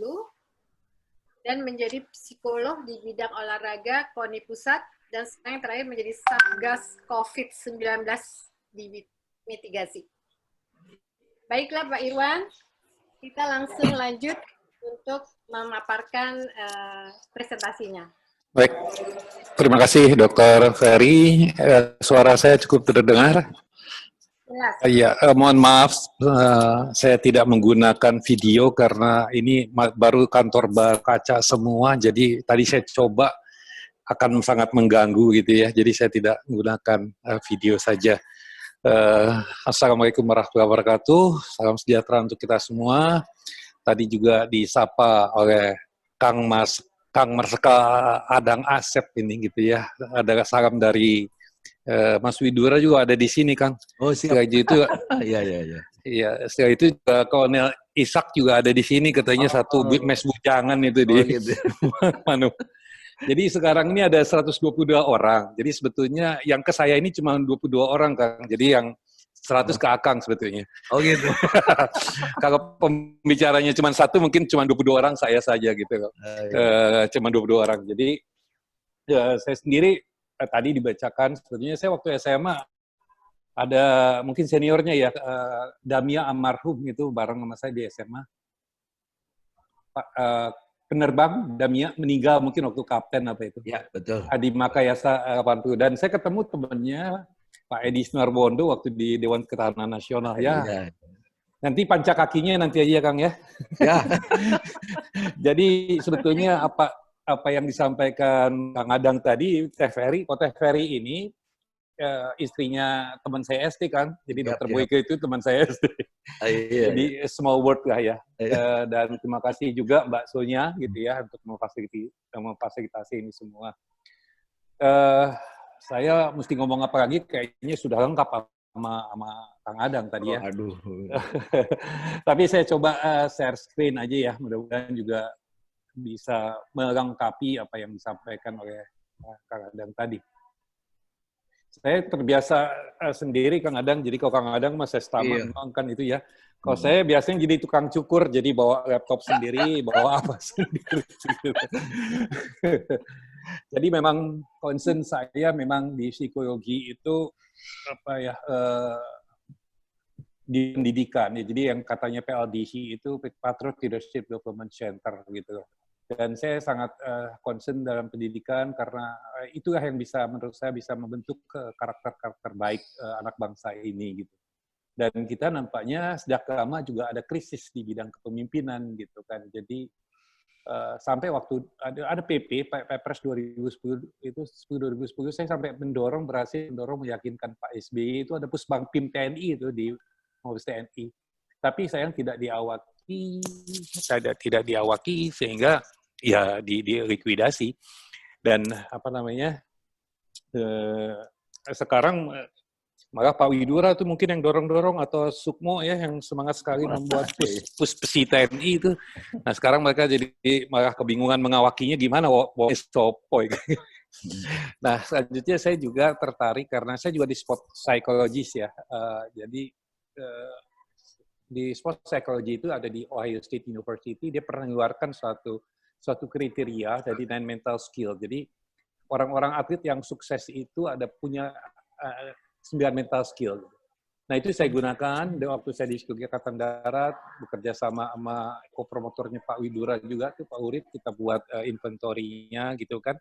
dan menjadi psikolog di bidang olahraga KONI Pusat, dan sekarang yang terakhir menjadi Satgas COVID-19 di mitigasi. Baiklah Pak Irwan, kita langsung lanjut untuk memaparkan presentasinya. Baik, terima kasih Dr. Ferry. Suara saya cukup terdengar? Iya, mohon maaf, saya tidak menggunakan video karena ini baru kantor berkaca semua, jadi tadi saya coba akan sangat mengganggu gitu ya, jadi saya tidak menggunakan video saja. Assalamualaikum warahmatullahi wabarakatuh, salam sejahtera untuk kita semua. Tadi juga disapa oleh Kang Marska Adang Asep ini gitu ya, ada salam dari Mas Widura juga ada di sini, Kang. Oh, siap. Setelah itu, iya, setelah itu Kolonel Ishak juga ada di sini, katanya satu mes bujangan itu di gitu. Manu. Jadi sekarang ini ada 122 orang. Jadi sebetulnya yang ke saya ini cuma 22 orang, Kang. Jadi yang 100 ke Akang sebetulnya. Oh gitu. Kalau pembicaranya cuma satu, mungkin cuma 22 orang saya saja gitu. Cuma 22 orang. Jadi ya, saya sendiri tadi dibacakan, sebetulnya saya waktu SMA ada mungkin seniornya ya, Damia almarhum itu bareng sama saya di SMA. Penerbang Damia meninggal mungkin waktu kapten apa itu. Ya, betul. Di Makayasa 80. Dan saya ketemu temannya Pak Edi Sunarbondo waktu di Dewan Ketahanan Nasional ya. Nanti panca kakinya nanti aja Kang ya. Ya. Jadi sebetulnya apa yang disampaikan Kang Adang tadi, Teh Ferry ini istrinya teman saya SD kan, jadi Dr. Boyke itu teman saya SD. Jadi small world lah ya. Dan terima kasih juga Mbak Sonya gitu ya untuk memfasilitasi ini semua. Saya mesti ngomong apa lagi? Kayaknya sudah lengkap sama Kang Adang tadi ya. Aduh. Tapi saya coba share screen aja ya, mudah-mudahan juga bisa melengkapi apa yang disampaikan oleh Kang Adang tadi. Saya terbiasa sendiri Kang Adang, jadi kalau Kang Adang mas saya kan itu ya. Kalau saya biasanya jadi tukang cukur, jadi bawa laptop sendiri, bawa apa sendiri. Jadi memang concern saya memang di psikologi itu apa ya, di pendidikan ya. Jadi yang katanya PLDC itu Patriot Leadership Development Center gitu. Dan saya sangat concern dalam pendidikan karena itulah yang bisa menurut saya bisa membentuk karakter-karakter baik anak bangsa ini gitu. Dan kita nampaknya sejak lama juga ada krisis di bidang kepemimpinan gitu kan. Jadi sampai waktu ada PP Perpres 2010 itu 2010 saya sampai berhasil mendorong meyakinkan Pak SBY itu ada Pusbangpim TNI itu di Mabes TNI. Tapi sayang tidak diawaki sehingga ya dilikuidasi. Dan apa namanya sekarang maka Pak Widura itu mungkin yang dorong-dorong atau Sukmo ya yang semangat sekali membuat Puspesi TNI itu. Nah sekarang mereka jadi malah kebingungan mengawakinya gimana sopoy. Nah selanjutnya saya juga tertarik karena saya juga di sport psychologist ya. Jadi di sport psychology itu ada di Ohio State University, dia pernah mengeluarkan suatu kriteria dari 9 mental skill. Jadi orang-orang atlet yang sukses itu ada punya 9 mental skill. Nah itu saya gunakan waktu saya di Psikologi Angkatan Darat, bekerja sama co-promotornya Pak Widura juga, tuh Pak Urip, kita buat inventory-nya gitu kan.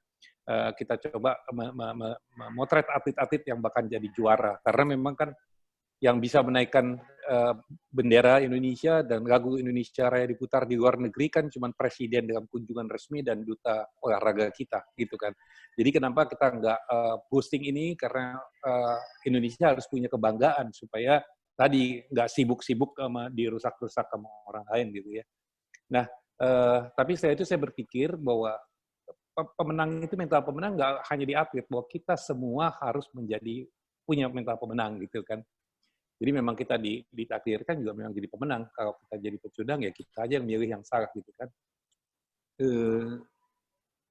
Kita coba memotret atlet-atlet yang bahkan jadi juara. Karena memang kan yang bisa menaikkan bendera Indonesia dan lagu Indonesia Raya diputar di luar negeri kan cuma presiden dalam kunjungan resmi dan duta olahraga kita gitu kan. Jadi kenapa kita nggak posting ini karena Indonesia harus punya kebanggaan supaya tadi nggak sibuk-sibuk sama dirusak-rusak sama orang lain gitu ya. Nah tapi saya berpikir bahwa pemenang itu mental pemenang nggak hanya di atlet, bahwa kita semua harus punya mental pemenang gitu kan. Jadi memang kita ditakdirkan juga memang jadi pemenang. Kalau kita jadi pecundang ya kita aja yang milih yang salah gitu kan.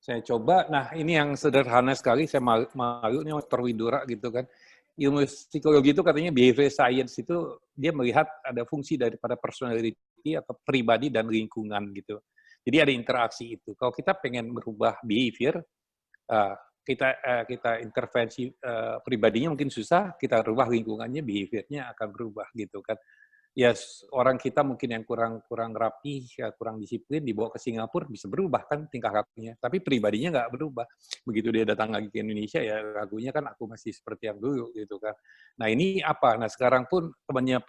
Saya coba, nah ini yang sederhana sekali, saya malu nih Dr. Widura gitu kan. Ilmu psikologi itu katanya behavior science itu dia melihat ada fungsi daripada personality atau pribadi dan lingkungan gitu. Jadi ada interaksi itu. Kalau kita pengen merubah behavior, kita intervensi pribadinya mungkin susah, kita rubah lingkungannya, behavior-nya akan berubah gitu kan. Ya orang kita mungkin yang kurang rapi, kurang disiplin, dibawa ke Singapura bisa berubah kan tingkah lakunya, tapi pribadinya nggak berubah. Begitu dia datang lagi ke Indonesia ya lagunya kan aku masih seperti yang dulu gitu kan. Nah ini apa? Nah sekarang pun temannya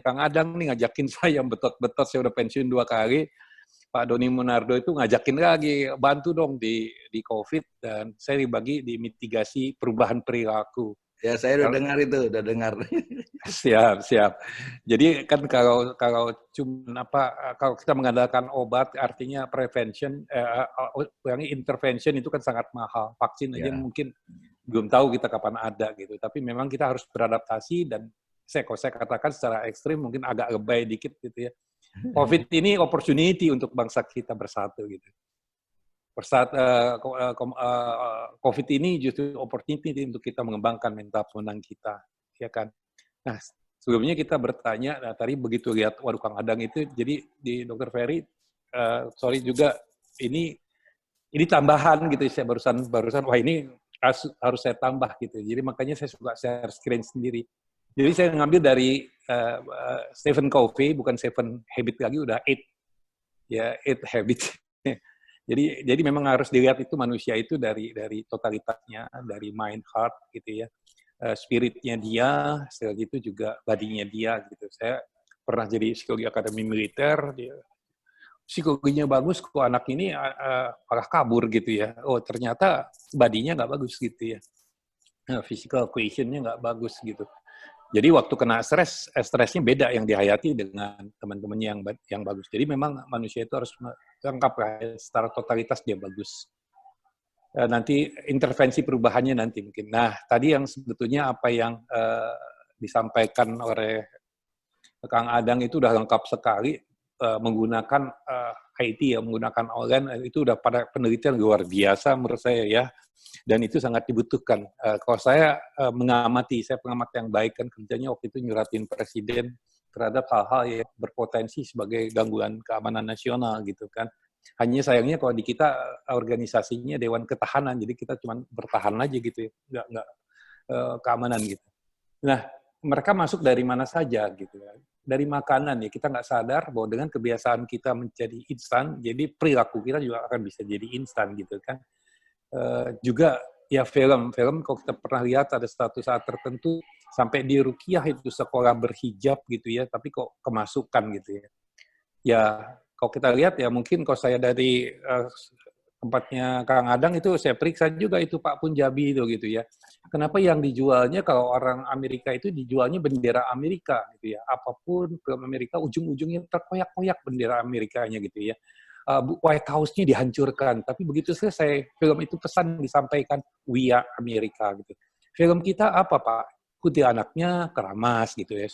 Kang Adang nih ngajakin saya betot-betot, saya udah pensiun 2 kali. Pak Doni Monardo itu ngajakin lagi, bantu dong di COVID, dan saya dibagi di mitigasi perubahan perilaku. Ya, saya udah dengar. Siap. Jadi kan kalau kita mengandalkan obat, artinya prevention, intervention itu kan sangat mahal. Vaksin aja mungkin belum tahu kita kapan ada gitu. Tapi memang kita harus beradaptasi dan saya katakan secara ekstrim mungkin agak lebay dikit gitu ya. COVID ini opportunity untuk bangsa kita bersatu gitu. COVID ini justru opportunity untuk kita mengembangkan mental pemenang kita, ya kan. Nah, sebelumnya kita bertanya, nah, tadi begitu lihat waduh Kang Adang itu, jadi di Dr. Ferry, sorry juga ini tambahan gitu, saya barusan wah ini harus saya tambah gitu. Jadi makanya saya suka share screen sendiri. Jadi saya ngambil dari Stephen Covey, bukan 7 Habit lagi, udah 8 Habits. Jadi memang harus dilihat itu manusia itu dari totalitasnya, dari mind, heart gitu ya, spiritnya dia, setelah itu juga badinya dia gitu. Saya pernah jadi psikologi akademi militer, psikologinya bagus, kok anak ini malah kabur gitu ya. Oh ternyata badinya nggak bagus gitu ya, physical equation-nya nggak bagus gitu. Jadi waktu kena stresnya beda yang dihayati dengan teman-temannya yang bagus. Jadi memang manusia itu harus lengkap secara totalitas dia bagus. Nanti intervensi perubahannya nanti mungkin. Nah tadi yang sebetulnya apa yang disampaikan oleh Kang Adang itu udah lengkap sekali, menggunakan IT ya, menggunakan online itu udah pada penelitian luar biasa menurut saya ya. Dan itu sangat dibutuhkan. Kalau saya mengamati, saya pengamat yang baik kan kerjanya waktu itu nyuratin presiden terhadap hal-hal yang berpotensi sebagai gangguan keamanan nasional gitu kan. Hanya sayangnya kalau di kita organisasinya Dewan Ketahanan, jadi kita cuma bertahan aja gitu ya, nggak keamanan gitu. Nah, mereka masuk dari mana saja gitu ya. Dari makanan ya, kita nggak sadar bahwa dengan kebiasaan kita menjadi instan, jadi perilaku kita juga akan bisa jadi instan gitu kan. Juga ya film kalau kita pernah lihat ada satu saat tertentu sampai di Rukiah itu sekolah berhijab gitu ya, tapi kok kemasukan gitu ya. Ya Kalau kita lihat ya mungkin kalau saya dari tempatnya Kang Adang itu saya periksa juga itu Pak Punjabi itu gitu ya. Kenapa yang dijualnya kalau orang Amerika itu dijualnya bendera Amerika gitu ya. Apapun film Amerika ujung-ujungnya terkoyak-koyak bendera Amerikanya gitu ya. White House-nya dihancurkan. Tapi begitu selesai film itu pesan disampaikan we are Amerika gitu. Film kita apa Pak? Kuntilanaknya keramas gitu ya,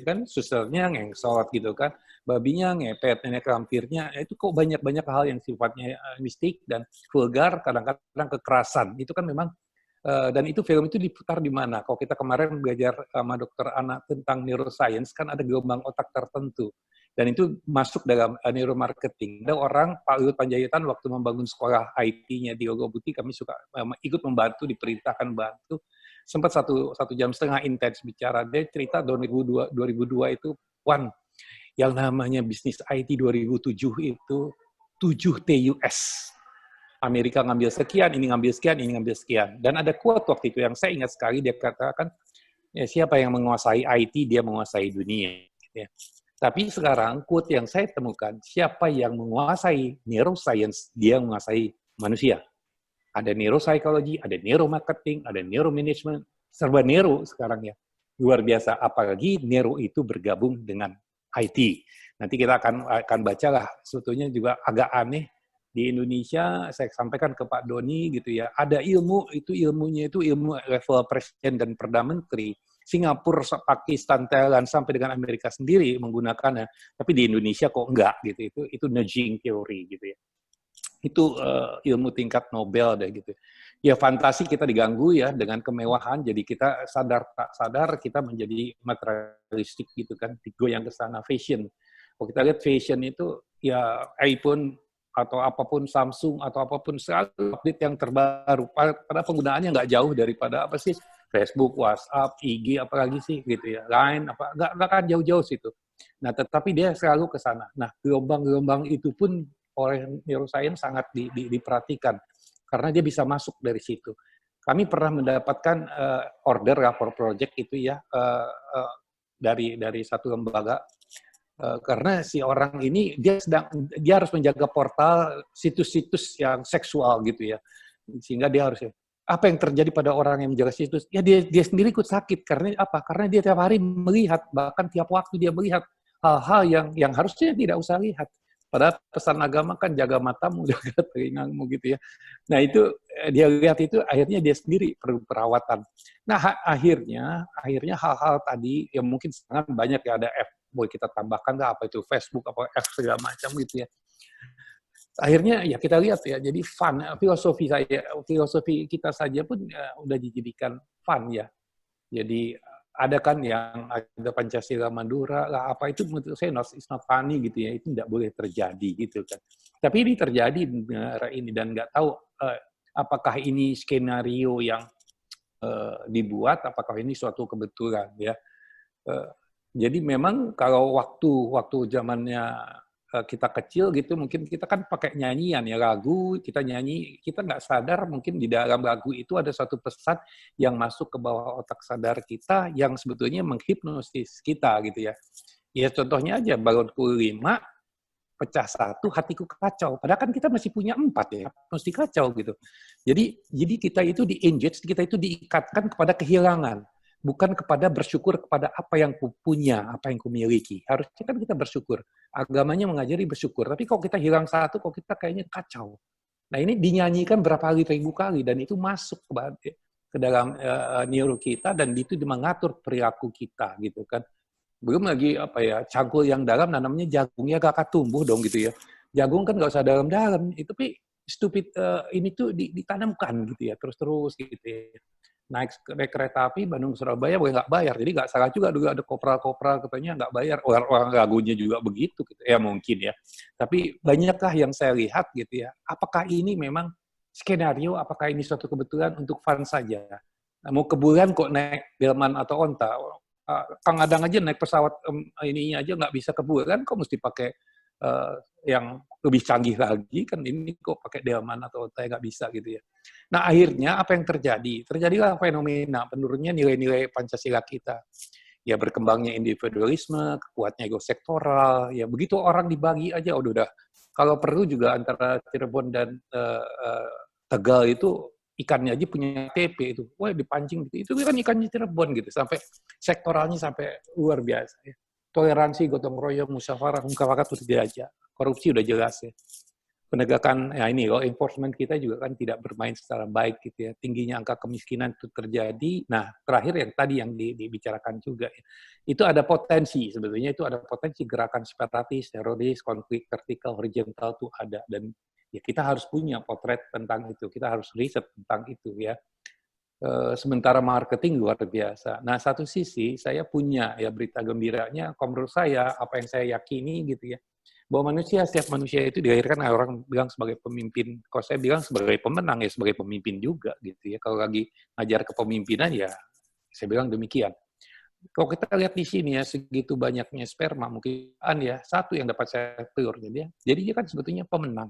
kan susternya ngengsot gitu kan, babinya ngepet, nenek lampirnya, itu kok banyak hal yang sifatnya mistik dan vulgar, kadang-kadang kekerasan. Itu kan memang, dan itu film itu diputar di mana? Kalau kita kemarin belajar sama dokter Ana tentang neuroscience, kan ada gelombang otak tertentu. Dan itu masuk dalam neuromarketing. Ada orang, Pak Luhut Panjaitan, waktu membangun sekolah IT-nya di Ogobuti, kami suka ikut membantu, diperintahkan bantu. Sempat satu jam setengah intens bicara. Dia cerita 2002 itu, Wan, yang namanya bisnis IT 2007 itu 7 TUS. Amerika ngambil sekian, ini ngambil sekian, ini ngambil sekian. Dan ada quote waktu itu yang saya ingat sekali, dia katakan, ya, siapa yang menguasai IT, dia menguasai dunia. Ya. Tapi sekarang quote yang saya temukan, siapa yang menguasai neuroscience, dia menguasai manusia. Ada neuropsychology, ada neuromarketing, ada neuromanagement, serba neuro sekarang ya. Luar biasa, apalagi neuro itu bergabung dengan IT. Nanti kita akan bacalah, sebetulnya juga agak aneh. Di Indonesia, saya sampaikan ke Pak Doni gitu ya, ada ilmunya itu ilmu level presiden dan Perdana Menteri. Singapura, Pakistan, Thailand, sampai dengan Amerika sendiri menggunakannya. Tapi di Indonesia kok enggak gitu, itu nudging theory gitu ya. Itu ilmu tingkat Nobel deh gitu. Ya fantasi kita diganggu ya dengan kemewahan, jadi kita sadar tak sadar kita menjadi materialistik gitu kan, digoyang ke sana. Fashion. Kalau kita lihat fashion itu ya iPhone atau apapun, Samsung atau apapun, selalu update yang terbaru. Pada penggunaannya nggak jauh daripada apa sih, Facebook, WhatsApp, IG, apalagi sih gitu ya, Line, nggak akan jauh-jauh situ. Nah tetapi dia selalu ke sana. Nah gelombang-gelombang itu pun oleh neuroscience sangat diperhatikan karena dia bisa masuk dari situ. Kami pernah mendapatkan order lapor project itu ya dari satu lembaga karena si orang ini dia harus menjaga portal situs-situs yang seksual gitu ya, sehingga dia harus apa yang terjadi pada orang yang menjaga situs ya dia sendiri ikut sakit karena apa? Karena dia tiap hari melihat, bahkan tiap waktu dia melihat hal-hal yang harusnya tidak usah lihat. Padahal pesan agama kan jaga matamu, jaga telingamu gitu ya. Nah itu dia lihat itu akhirnya dia sendiri perlu perawatan. Nah akhirnya hal-hal tadi yang mungkin sangat banyak ya, ada boleh kita tambahkan nggak apa itu Facebook apa segala macam gitu ya. Akhirnya ya kita lihat ya, jadi fun, filosofi kita saja pun udah dijadikan fun ya. Jadi ada kan yang ada Pancasila Madura lah, apa itu menurut saya it's not funny gitu ya, itu tidak boleh terjadi gitu kan. Tapi ini terjadi di negara ini dan nggak tahu apakah ini skenario yang dibuat, apakah ini suatu kebetulan ya. Jadi memang kalau waktu zamannya kita kecil gitu, mungkin kita kan pakai nyanyian ya, lagu kita nyanyi, kita nggak sadar mungkin di dalam lagu itu ada satu pesan yang masuk ke bawah otak sadar kita yang sebetulnya menghipnosis kita gitu ya. Ya contohnya aja, bangunku 5, pecah 1, hatiku kacau. Padahal kan kita masih punya 4 ya, mesti kacau gitu. Jadi kita itu di-engage, kita itu diikatkan kepada kehilangan. Bukan kepada bersyukur kepada apa yang ku punya, apa yang ku miliki. Harusnya kan kita bersyukur. Agamanya mengajari bersyukur. Tapi kalau kita hilang 1, kok kita kayaknya kacau. Nah ini dinyanyikan berapa ribu kali, dan itu masuk ke dalam neuro kita, dan itu mengatur perilaku kita gitu kan. Belum lagi apa ya, cangkul yang dalam nanamnya jagungnya gak akan tumbuh dong gitu ya. Jagung kan gak usah dalam-dalam, tapi stupid ini tuh ditanamkan gitu ya, terus-terus gitu ya. Naik kereta api Bandung-Surabaya boleh nggak bayar. Jadi nggak salah juga, dulu ada kopral-kopral katanya nggak bayar. Orang lagunya juga begitu, gitu. Ya mungkin ya. Tapi banyakkah yang saya lihat gitu ya, apakah ini memang skenario, apakah ini suatu kebetulan untuk fun saja? Nah, mau ke bulan kok naik delman atau onta? Kang Adang aja naik pesawat ininya aja nggak bisa ke bulan, kok mesti pakai yang lebih canggih lagi, kan ini kok pakai delman atau onta nggak bisa gitu ya. Nah akhirnya apa yang terjadi? Terjadilah fenomena penurunnya nilai-nilai Pancasila kita. ya berkembangnya individualisme, kuatnya ego sektoral, ya begitu orang dibagi aja udah. Kalau perlu juga antara Cirebon dan Tegal itu ikannya aja punya TP itu, wah dipancing gitu, itu kan ikannya Cirebon gitu, sampai sektoralnya sampai luar biasa. Ya. Toleransi, gotong royong, musyawarah, mufakat udah diajak, korupsi udah jelas ya. Penegakan ya ini law enforcement kita juga kan tidak bermain secara baik gitu ya, tingginya angka kemiskinan itu terjadi. Nah terakhir yang tadi yang dibicarakan juga ya, itu ada potensi sebetulnya, itu ada potensi gerakan separatis, teroris, konflik vertikal horizontal tuh ada, dan ya kita harus punya potret tentang itu, kita harus riset tentang itu ya. Sementara marketing luar biasa. Nah satu sisi saya punya ya berita gembiranya, menurut saya apa yang saya yakini gitu ya, bahwa setiap manusia itu dilahirkan orang bilang sebagai pemimpin. Kalau saya bilang sebagai pemenang ya sebagai pemimpin juga gitu ya. Kalau lagi ngajar kepemimpinan ya saya bilang demikian. Kalau kita lihat di sini ya segitu banyaknya sperma mungkin ya satu yang dapat saya telur jadi dia kan sebetulnya pemenang.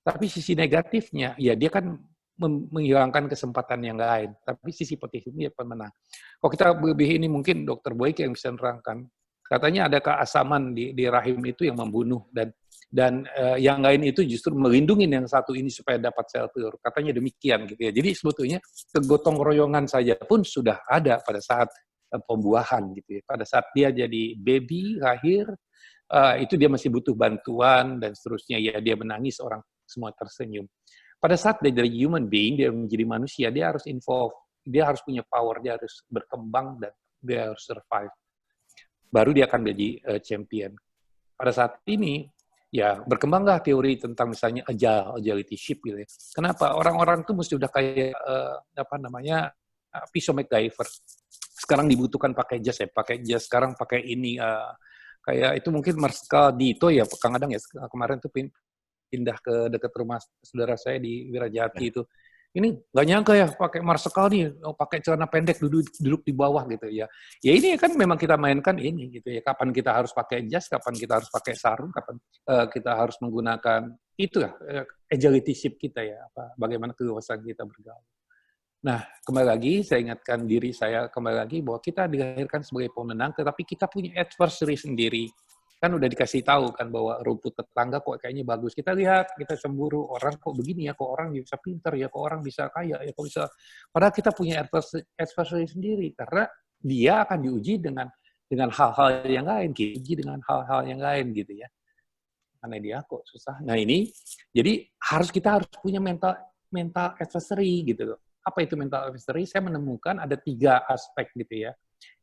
Tapi sisi negatifnya ya dia kan menghilangkan kesempatan yang lain. Tapi sisi positifnya pemenang. Kalau kita lebih ini mungkin Dokter Boyke yang bisa nerangkan. Katanya ada keasaman di rahim itu yang membunuh dan yang lain itu justru melindungi yang satu ini supaya dapat sel telur. Katanya demikian gitu ya. Jadi sebetulnya kegotong royongan saja pun sudah ada pada saat pembuahan gitu ya. Pada saat dia jadi baby lahir itu dia masih butuh bantuan dan seterusnya ya dia menangis orang semua tersenyum. Pada saat dia dari human being dia menjadi manusia dia harus involve, dia harus punya power, dia harus berkembang dan dia harus survive. Baru dia akan menjadi champion. Pada saat ini, ya berkembanglah teori tentang misalnya agility ship gitu ya. Kenapa? Orang-orang itu mesti udah kayak pisau MacGyver. Sekarang dibutuhkan pakai jas ya, sekarang pakai ini kayak itu mungkin Marskal Dito ya, Kang Adang ya kemarin tuh pindah ke dekat rumah saudara saya di Wirajati itu. Ini nggak nyangka ya pakai Marskal nih, pakai celana pendek duduk di bawah gitu ya. Ya ini kan memang kita mainkan ini gitu ya. Kapan kita harus pakai jas, kapan kita harus pakai sarung, kapan kita harus menggunakan itu ya agility ship kita ya. Bagaimana keleluasan kita bergaul. Nah kembali lagi saya ingatkan diri saya kembali lagi bahwa kita dilahirkan sebagai pemenang, tetapi kita punya adversary sendiri. Kan udah dikasih tahu kan bahwa rumput tetangga kok kayaknya bagus. Kita lihat, kita cemburu, orang kok begini ya, kok orang bisa pintar ya, kok orang bisa kaya ya, kok bisa. Padahal kita punya adversary sendiri karena dia akan diuji dengan hal-hal yang lain, diuji dengan hal-hal yang lain gitu ya. Karena dia kok susah. Nah ini, jadi kita harus punya mental adversary gitu loh. Apa itu mental adversary? Saya menemukan ada 3 aspek gitu ya.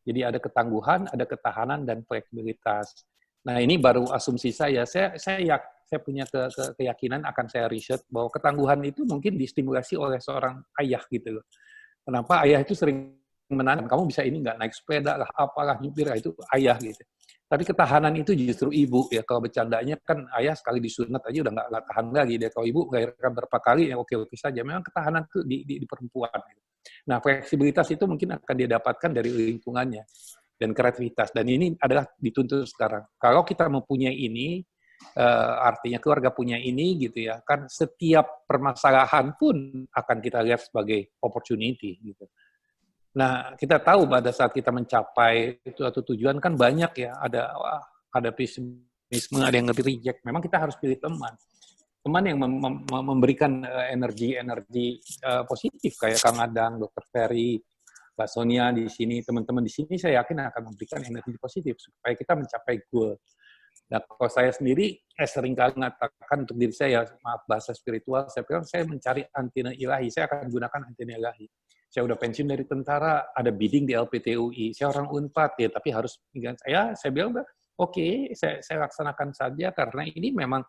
Jadi ada ketangguhan, ada ketahanan, dan fleksibilitas. Nah ini baru asumsi saya. Saya punya keyakinan akan saya riset bahwa ketangguhan itu mungkin distimulasi oleh seorang ayah gitu loh. Kenapa ayah itu sering menanam, kamu bisa ini nggak naik sepeda lah, apalah nyupir itu ayah gitu. Tapi ketahanan itu justru ibu ya. Kalau bercandanya kan ayah sekali disunat aja udah nggak tahan lagi dia. Kalau ibu melahirkan berapa kali ya oke saja. Memang ketahanan itu di perempuan. Gitu. Nah fleksibilitas itu mungkin akan dia dapatkan dari lingkungannya. Dan kreativitas. Dan ini adalah dituntut sekarang. Kalau kita mempunyai ini, artinya keluarga punya ini, gitu ya, kan setiap permasalahan pun akan kita lihat sebagai opportunity. Gitu. Nah, kita tahu pada saat kita mencapai suatu tujuan kan banyak ya, ada pesimisme, ada yang nge-reject. Memang kita harus pilih teman. Teman yang memberikan energi positif, kayak Kang Adang, Dr. Ferry, Mbak Sonia di sini, teman-teman di sini saya yakin akan memberikan energi positif supaya kita mencapai goal. Nah, kalau saya sendiri sering kali mengatakan untuk diri saya, maaf bahasa spiritual, saya bilang saya mencari antena ilahi, saya akan gunakan antena ilahi. Saya udah pensiun dari tentara, ada bidding di LPTUI, saya orang Unpad ya, tapi harus saya bilang oke, saya laksanakan saja karena ini memang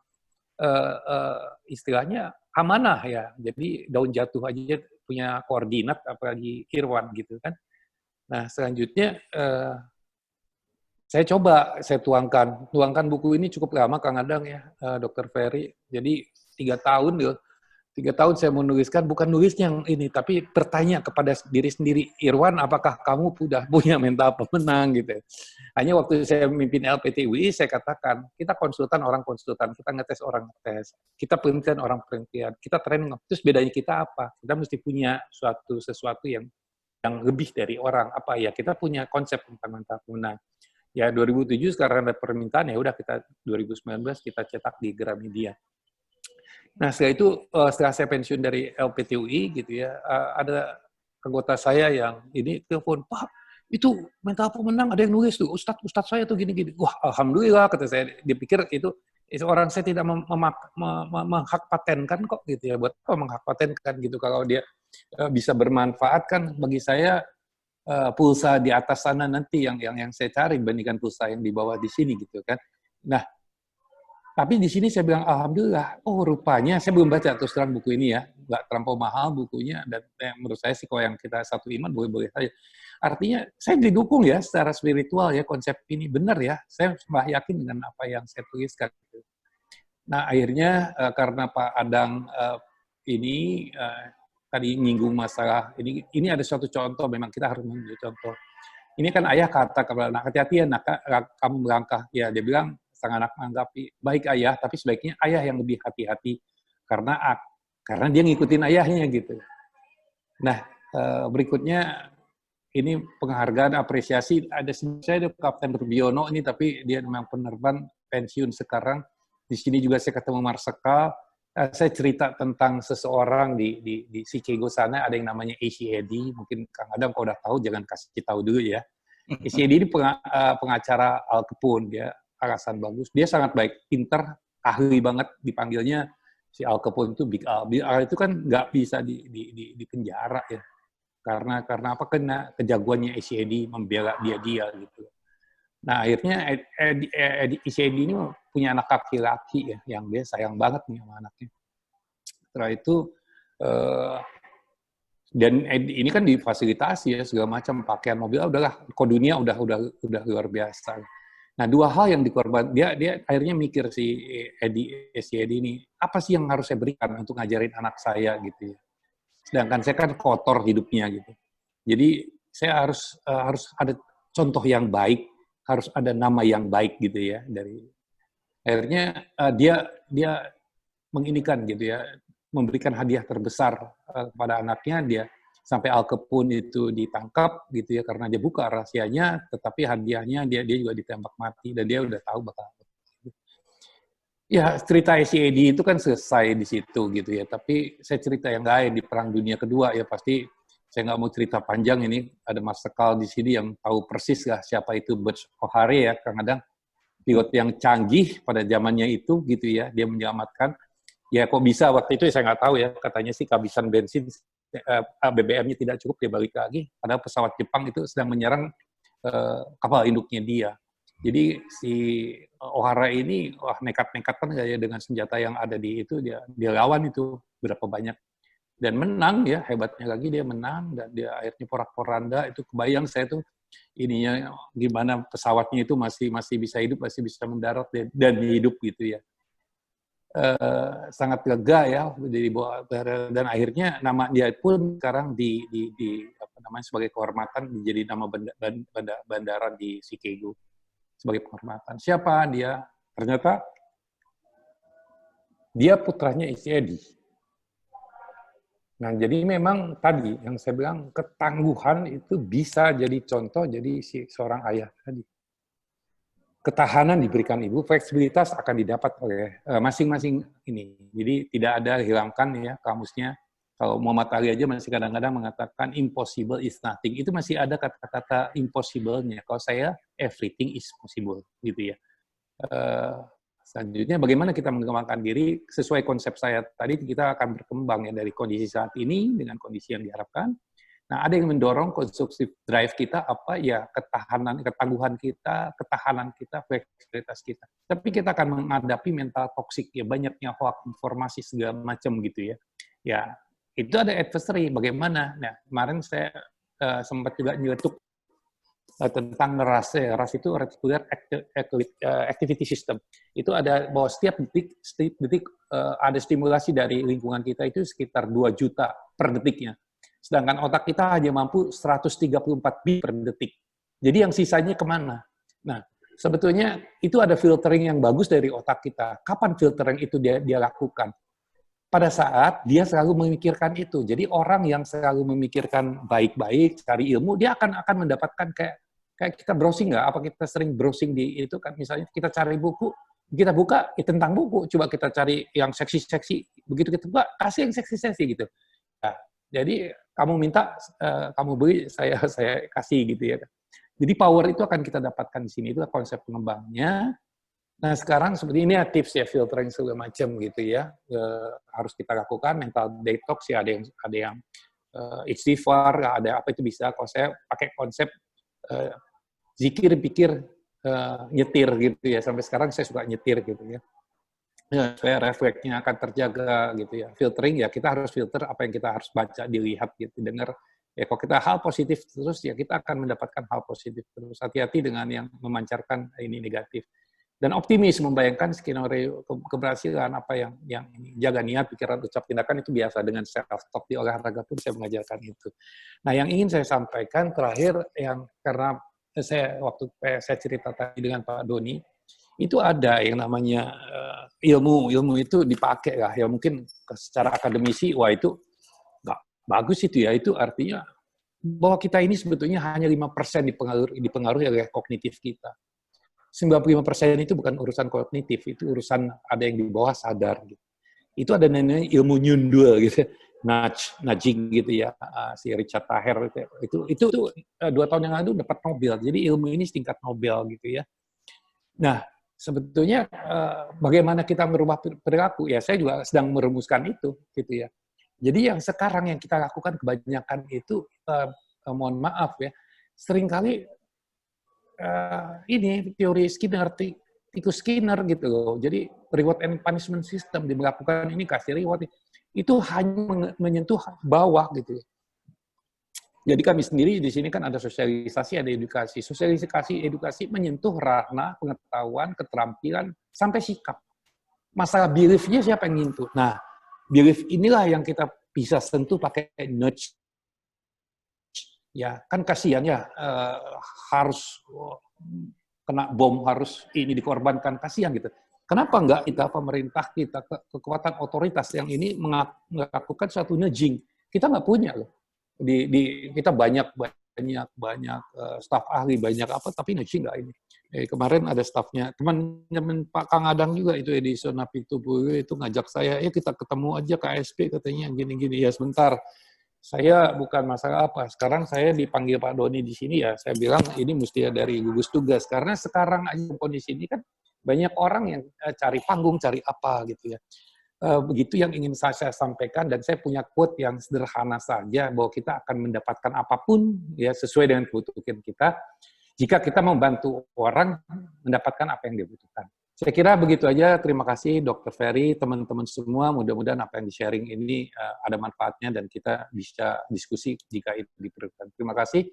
istilahnya amanah ya, jadi daun jatuh aja punya koordinat, apalagi Irwan gitu kan. Nah selanjutnya saya tuangkan buku ini cukup lama Kang Adang ya, Dr. Ferry. Jadi 3 tahun saya menuliskan, bukan nulis yang ini, tapi bertanya kepada diri sendiri, Irwan, apakah kamu sudah punya mental pemenang gitu. Hanya waktu saya memimpin LPTUI, saya katakan, kita konsultan, kita ngetes orang ngetes, kita penelitian orang penelitian, kita training, terus bedanya kita apa? Kita mesti punya sesuatu yang yang lebih dari orang. Apa ya, kita punya konsep tentang mental pemenang. Ya 2007 sekarang ada permintaan, ya udah kita 2019 kita cetak di Gramedia. Nah setelah itu, setelah saya pensiun dari LPTUI gitu ya, ada anggota saya yang ini telepon, Pak, itu mental pemenang ada yang nulis tuh, Ustadz saya tuh gini-gini. Wah, alhamdulillah, kata saya. Dipikir itu orang saya tidak menghakpatenkan kok gitu ya. Buat apa menghakpatenkan gitu, kalau dia bisa bermanfaat kan bagi saya, pulsa di atas sana nanti yang saya cari dibandingkan pulsa yang di bawah di sini gitu kan. Nah, tapi di sini saya bilang alhamdulillah, oh rupanya saya belum baca terus terang buku ini ya, nggak terlampau mahal bukunya, dan menurut saya sih kalau yang kita satu iman boleh-boleh saja. Artinya saya didukung ya secara spiritual ya, konsep ini benar ya, saya yakin dengan apa yang saya tuliskan. Nah akhirnya karena Pak Adang ini tadi nyinggung masalah, ini ada suatu contoh, memang kita harus mengambil contoh. Ini kan ayah kata kepada anak, hati-hati ya nak, kamu melangkah. Ya dia bilang, sang anak menanggapi, baik ayah, tapi sebaiknya ayah yang lebih hati-hati, karena dia ngikutin ayahnya gitu. Nah, berikutnya, ini penghargaan, apresiasi, saya ada Kapten Rubiono ini, tapi dia memang penerbang pensiun sekarang. Di sini juga saya ketemu Marsikal. Saya cerita tentang seseorang di Chicago sana, ada yang namanya A.C. Eddy, mungkin Kang Adam kalau udah tahu, jangan kasih tahu dulu ya. A.C. Eddy ini pengacara Al Capone, dia alasan bagus, dia sangat baik, pinter, ahli banget, dipanggilnya si Al Capone itu Big Al. Big Al itu kan nggak bisa di penjara ya, karena apa, kena kejagoannya A.C. Eddy membela dia gitu. Nah akhirnya A.C. Eddy ini punya anak laki-laki ya, yang dia sayang banget nih sama anaknya. Setelah itu dan ini kan difasilitasi ya segala macam, pakaian, mobil, udahlah, dunia udah luar biasa. Nah dua hal yang dikorban, dia akhirnya mikir si A.C. Eddy ini, apa sih yang harus saya berikan untuk ngajarin anak saya gitu ya. Sedangkan saya kan kotor hidupnya gitu. Jadi saya harus ada contoh yang baik, harus ada nama yang baik gitu ya. Dari akhirnya dia menginikan gitu ya, memberikan hadiah terbesar kepada anaknya. Dia sampai Al Capone itu ditangkap gitu ya, karena dia buka rahasianya, tetapi hadiahnya dia juga ditembak mati, dan dia udah tahu bakal. Ya cerita A.C. Eddy itu kan selesai di situ gitu ya, tapi saya cerita yang lain di Perang Dunia Kedua ya, pasti saya nggak mau cerita panjang, ini ada Marsikal di sini yang tahu persis lah siapa itu Butch O'Hare ya, kadang-kadang pilot yang canggih pada zamannya itu gitu ya, dia menyelamatkan. Ya kok bisa waktu itu saya nggak tahu ya, katanya sih kehabisan bensin, BBM-nya tidak cukup, dia balik lagi, padahal pesawat Jepang itu sedang menyerang kapal induknya dia. Jadi si O'Hara ini nekat-nekat kan ya, dengan senjata yang ada di itu, dia lawan itu berapa banyak. Dan menang ya, hebatnya lagi dia menang, dan dia akhirnya porak-poranda. Itu kebayang saya tuh ininya gimana pesawatnya itu masih bisa hidup, masih bisa mendarat dan hidup gitu ya. Sangat lega ya, dan akhirnya nama dia pun sekarang di apa namanya, sebagai kehormatan menjadi nama bandara di Chicago sebagai penghormatan. Siapa dia? Ternyata dia putranya A.C. Eddy. Nah, jadi memang tadi yang saya bilang, ketangguhan itu bisa jadi contoh, jadi seorang ayah tadi. Ketahanan diberikan ibu, fleksibilitas akan didapat oleh masing-masing ini. Jadi tidak ada hilangkan ya kamusnya. Kalau Muhammad Ali aja masih kadang-kadang mengatakan impossible is nothing. Itu masih ada kata-kata impossible-nya. Kalau saya, everything is possible gitu ya. Selanjutnya, bagaimana kita mengembangkan diri sesuai konsep saya tadi, kita akan berkembang ya dari kondisi saat ini dengan kondisi yang diharapkan. Nah, ada yang mendorong konstruktif drive kita apa ya, ketangguhan kita, ketahanan kita, fleksibilitas kita. Tapi kita akan menghadapi mental toksik ya, banyaknya hoax, informasi segala macam gitu ya. Ya, itu ada adversary bagaimana. Nah, kemarin saya sempat juga nyeletuk tentang ras itu reticular activity system. Itu ada bahwa setiap detik ada stimulasi dari lingkungan kita itu sekitar 2 juta per detiknya. Sedangkan otak kita hanya mampu 134 bit per detik. Jadi yang sisanya kemana? Nah, sebetulnya itu ada filtering yang bagus dari otak kita. Kapan filtering itu dia lakukan? pada saat dia selalu memikirkan itu. Jadi orang yang selalu memikirkan baik-baik, cari ilmu, dia akan mendapatkan kayak kita browsing nggak? Apa kita sering browsing di itu kan? Misalnya kita cari buku, kita buka tentang buku, coba kita cari yang seksi-seksi, begitu kita buka kasih yang seksi-seksi gitu. Nah, jadi kamu minta, kamu beli, saya kasih gitu ya. Jadi power itu akan kita dapatkan di sini, itu konsep pengembangnya. Nah sekarang seperti ini ya tips ya, filtering segala macam gitu ya, harus kita lakukan. Mental detox ya, ada yang istighfar, ada apa itu bisa. Kalau saya pakai konsep zikir, pikir, nyetir gitu ya. Sampai sekarang saya suka nyetir gitu ya. Ya, supaya refleksnya akan terjaga gitu ya. Filtering ya, kita harus filter apa yang kita harus baca, dilihat gitu, dengar. Ya kalau kita hal positif terus ya kita akan mendapatkan hal positif terus. Hati-hati dengan yang memancarkan ini negatif. Dan optimis, membayangkan skenario keberhasilan apa yang ini. Jaga niat, pikiran, ucap, tindakan itu biasa. Dengan self-talk di olahraga pun saya mengajarkan itu. Nah yang ingin saya sampaikan terakhir, yang karena waktu saya cerita tadi dengan Pak Doni, itu ada yang namanya ilmu itu dipakai lah. Ya mungkin secara akademisi, wah itu bagus itu ya, itu artinya bahwa kita ini sebetulnya hanya 5% dipengaruhi oleh kognitif kita. 95% itu bukan urusan kognitif, itu urusan ada yang di bawah sadar. Gitu. Itu ada namanya ilmu nyundul gitu, nudging gitu ya, si Richard Thaler itu 2 tahun yang lalu dapat Nobel. Jadi ilmu ini setingkat Nobel gitu ya. Nah, sebetulnya bagaimana kita merubah perilaku ya, saya juga sedang merumuskan itu gitu ya. Jadi yang sekarang yang kita lakukan kebanyakan itu, mohon maaf ya, seringkali ini teori Skinner, tikus Skinner gitu loh. Jadi reward and punishment system diberlakukan ini, kasih reward, itu hanya menyentuh bawah gitu. Jadi kami sendiri di sini kan ada sosialisasi, ada edukasi. Sosialisasi, edukasi menyentuh ranah pengetahuan, keterampilan, sampai sikap. Masalah belief-nya siapa yang nyentuh? Nah, belief inilah yang kita bisa sentuh pakai nudge. Ya, kan kasihan ya, harus kena bom, harus ini dikorbankan, kasihan gitu. Kenapa enggak kita, pemerintah kita, kekuatan otoritas yang ini melakukan suatu nudging? Kita nggak punya loh. Kita banyak staf ahli, banyak apa, tapi nudging nggak ini. Kemarin ada stafnya, teman-teman Pak Kang Adang juga itu di zona Pitupulu itu ngajak saya, kita ketemu aja KSP katanya gini-gini. Ya sebentar, saya bukan masalah apa. Sekarang saya dipanggil Pak Doni di sini ya, saya bilang ini mesti dari gugus tugas. Karena sekarang aja kondisi ini kan banyak orang yang cari panggung, cari apa gitu ya. Begitu yang ingin saya sampaikan, dan saya punya quote yang sederhana saja, bahwa kita akan mendapatkan apapun ya sesuai dengan kebutuhan kita, jika kita membantu orang mendapatkan apa yang dibutuhkan. Saya kira begitu aja. Terima kasih Dr. Ferry, teman-teman semua. Mudah-mudahan apa yang di-sharing ini ada manfaatnya dan kita bisa diskusi jika itu diperlukan. Terima kasih.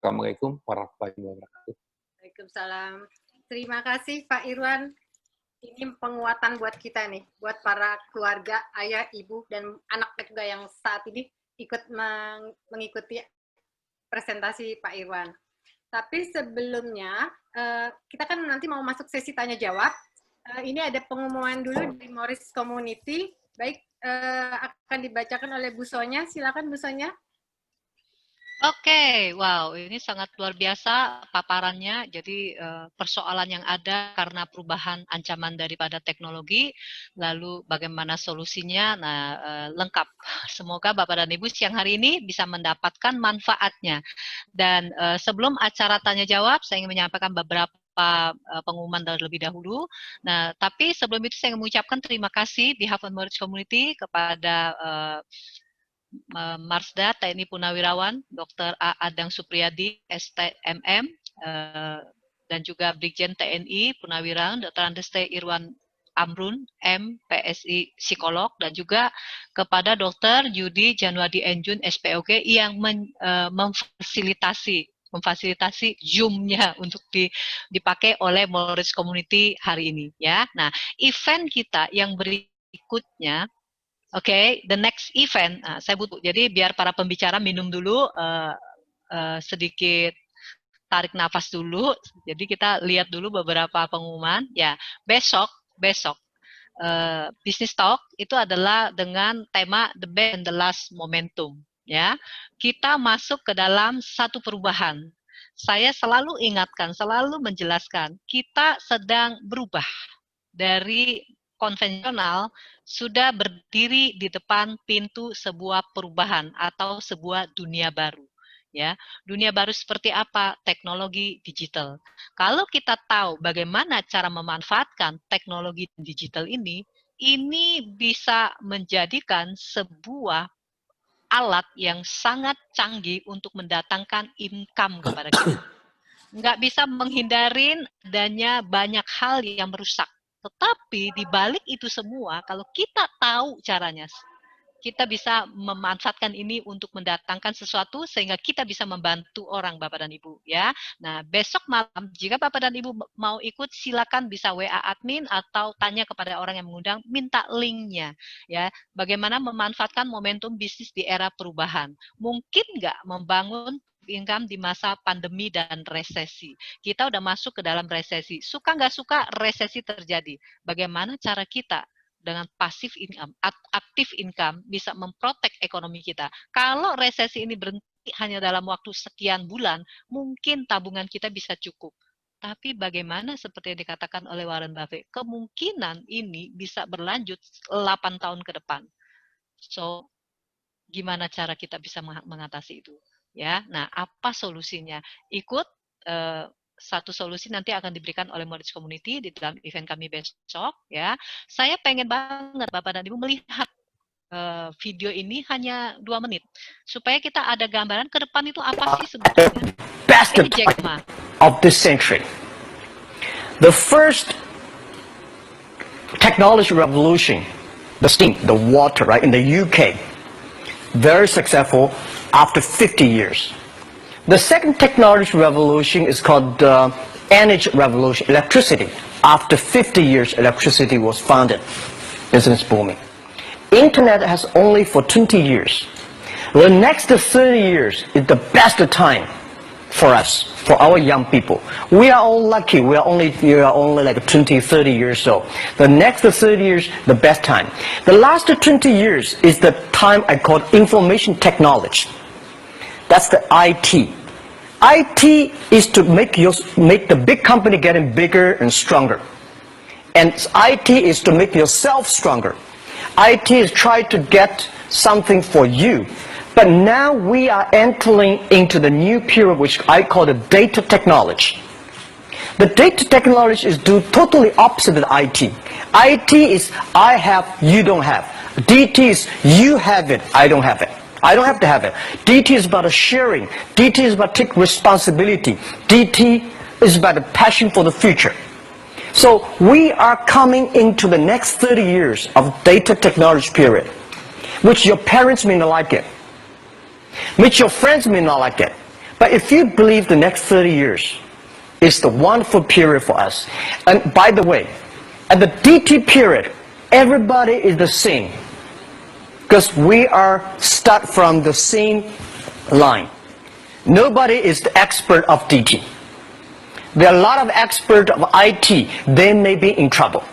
Assalamualaikum warahmatullahi wabarakatuh. Waalaikumsalam. Terima kasih Pak Irwan. Ini penguatan buat kita nih, buat para keluarga, ayah, ibu, dan anak juga yang saat ini ikut mengikuti presentasi Pak Irwan. Tapi sebelumnya, kita kan nanti mau masuk sesi tanya-jawab. Ini ada pengumuman dulu dari Morris Community. Baik, akan dibacakan oleh Bu Sonya. Silakan Bu Sonya. Oke, wow, ini sangat luar biasa paparannya. Jadi persoalan yang ada karena perubahan ancaman daripada teknologi, lalu bagaimana solusinya, nah lengkap. Semoga Bapak dan Ibu siang hari ini bisa mendapatkan manfaatnya. Dan sebelum acara tanya jawab, saya ingin menyampaikan beberapa pengumuman terlebih dahulu. Nah, tapi sebelum itu saya ingin mengucapkan terima kasih behalf of Morris Community kepada Marsda TNI Punawirawan, Dr. A. Adang Supriyadi, STMM, dan juga Brigjen TNI Punawirawan, Dr. Andeste Irwan Amrun, M, PSI Psikolog, dan juga kepada Dr. Yudi Januadi Enjun, SPOG, yang memfasilitasi Zoom-nya untuk dipakai oleh Morris Community hari ini. Ya, nah event kita yang berikutnya. Oke, the next event, saya butuh, jadi biar para pembicara minum dulu, sedikit tarik nafas dulu, jadi kita lihat dulu beberapa pengumuman, ya besok, Business Talk itu adalah dengan tema The Best and the Last Momentum. Ya, kita masuk ke dalam satu perubahan. Saya selalu ingatkan, selalu menjelaskan, kita sedang berubah dari konvensional sudah berdiri di depan pintu sebuah perubahan atau sebuah dunia baru. Ya, dunia baru seperti apa? Teknologi digital. Kalau kita tahu bagaimana cara memanfaatkan teknologi digital ini bisa menjadikan sebuah alat yang sangat canggih untuk mendatangkan income kepada kita. Nggak bisa menghindarin adanya banyak hal yang merusak. Tetapi di balik itu semua, kalau kita tahu caranya, kita bisa memanfaatkan ini untuk mendatangkan sesuatu sehingga kita bisa membantu orang, Bapak dan Ibu, ya. Nah, besok malam jika Bapak dan Ibu mau ikut, silakan bisa WA admin atau tanya kepada orang yang mengundang, minta linknya, ya. Bagaimana memanfaatkan momentum bisnis di era perubahan. Mungkin nggak membangun income di masa pandemi dan resesi. Kita udah masuk ke dalam resesi. Suka nggak suka resesi terjadi. Bagaimana cara kita dengan pasif income, aktif income bisa memprotek ekonomi kita. Kalau resesi ini berhenti hanya dalam waktu sekian bulan, mungkin tabungan kita bisa cukup. Tapi bagaimana seperti yang dikatakan oleh Warren Buffett, kemungkinan ini bisa berlanjut 8 tahun ke depan. So, gimana cara kita bisa mengatasi itu? Ya, nah apa solusinya? Ikut satu solusi nanti akan diberikan oleh Moritz Community di dalam event kami besok, ya. Saya pengen banget Bapak dan Ibu melihat video ini hanya 2 menit supaya kita ada gambaran ke depan itu apa sih sebetulnya. Best Ini Jack Ma of this century. The first technology revolution, the steam, the water, right, in the UK, very successful after 50 years. The second technology revolution is called the energy revolution, electricity. After 50 years, electricity was founded. Business booming. Internet has only for 20 years. The next 30 years is the best time for us, for our young people. We are all lucky. We are only like 20, 30 years old. The next 30 years, the best time. The last 20 years is the time I call information technology. That's the IT. IT is to make the big company getting bigger and stronger. And IT is to make yourself stronger. IT is trying to get something for you. But now we are entering into the new period which I call the data technology. The data technology is totally opposite of IT. IT is I have, you don't have. DT is you have it, I don't have it. I don't have to have it. DT is about sharing. DT is about taking responsibility. DT is about the passion for the future. So we are coming into the next 30 years of data technology period, which your parents may not like it, which your friends may not like it. But if you believe the next 30 years is the wonderful period for us, and by the way, at the DT period, everybody is the same. Because we are start from the same line. Nobody is the expert of DT. There are a lot of experts of IT. They may be in trouble.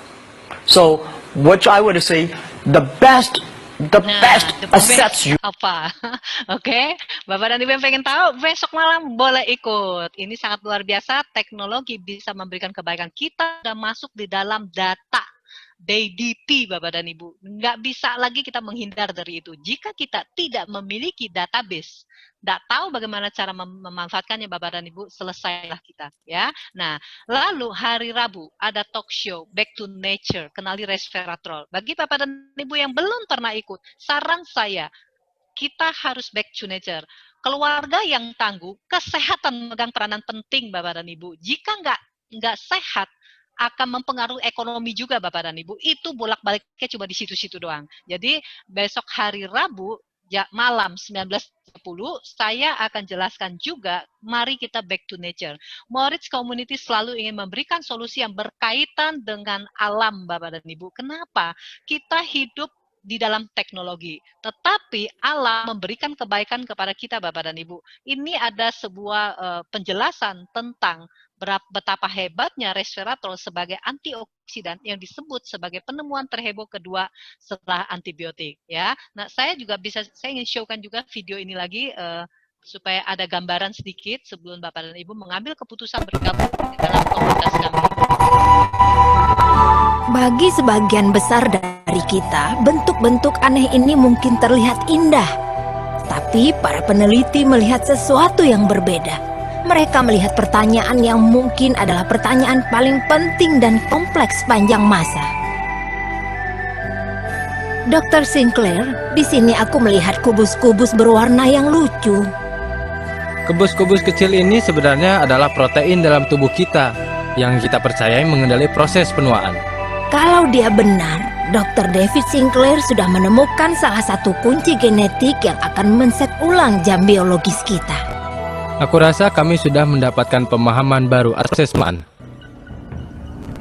So, what I would say, the best assets you. Apa? Oke, Bapak dan Ibu yang pengen tahu, besok malam boleh ikut. Ini sangat luar biasa. Teknologi bisa memberikan kebaikan. Kita sudah masuk di dalam data. DDT, Bapak dan Ibu. Nggak bisa lagi kita menghindar dari itu. Jika kita tidak memiliki database, nggak tahu bagaimana cara memanfaatkannya, Bapak dan Ibu, selesailah kita. Ya. Nah, lalu hari Rabu ada talk show Back to Nature, kenali resveratrol. Bagi Bapak dan Ibu yang belum pernah ikut, saran saya, kita harus back to nature. Keluarga yang tangguh, kesehatan memegang peranan penting, Bapak dan Ibu. Jika nggak sehat, akan mempengaruhi ekonomi juga, Bapak dan Ibu. Itu bolak-baliknya cuma di situ-situ doang. Jadi besok hari Rabu malam 19.30 saya akan jelaskan juga, mari kita back to nature. Moritz Community selalu ingin memberikan solusi yang berkaitan dengan alam, Bapak dan Ibu. Kenapa? Kita hidup di dalam teknologi, tetapi alam memberikan kebaikan kepada kita, Bapak dan Ibu. Ini ada sebuah penjelasan tentang betapa hebatnya resveratrol sebagai antioksidan yang disebut sebagai penemuan terheboh kedua setelah antibiotik ya. Nah, saya ingin showkan juga video ini lagi supaya ada gambaran sedikit sebelum Bapak dan Ibu mengambil keputusan bergabung dalam komunitas kami. Bagi sebagian besar dari kita, bentuk-bentuk aneh ini mungkin terlihat indah. Tapi para peneliti melihat sesuatu yang berbeda. Mereka melihat pertanyaan yang mungkin adalah pertanyaan paling penting dan kompleks sepanjang masa. Dr. Sinclair, di sini aku melihat kubus-kubus berwarna yang lucu. Kubus-kubus kecil ini sebenarnya adalah protein dalam tubuh kita yang kita percayai mengendali proses penuaan. Kalau dia benar, Dr. David Sinclair sudah menemukan salah satu kunci genetik yang akan men-set ulang jam biologis kita. Aku rasa kami sudah mendapatkan pemahaman baru atas proses penuaan.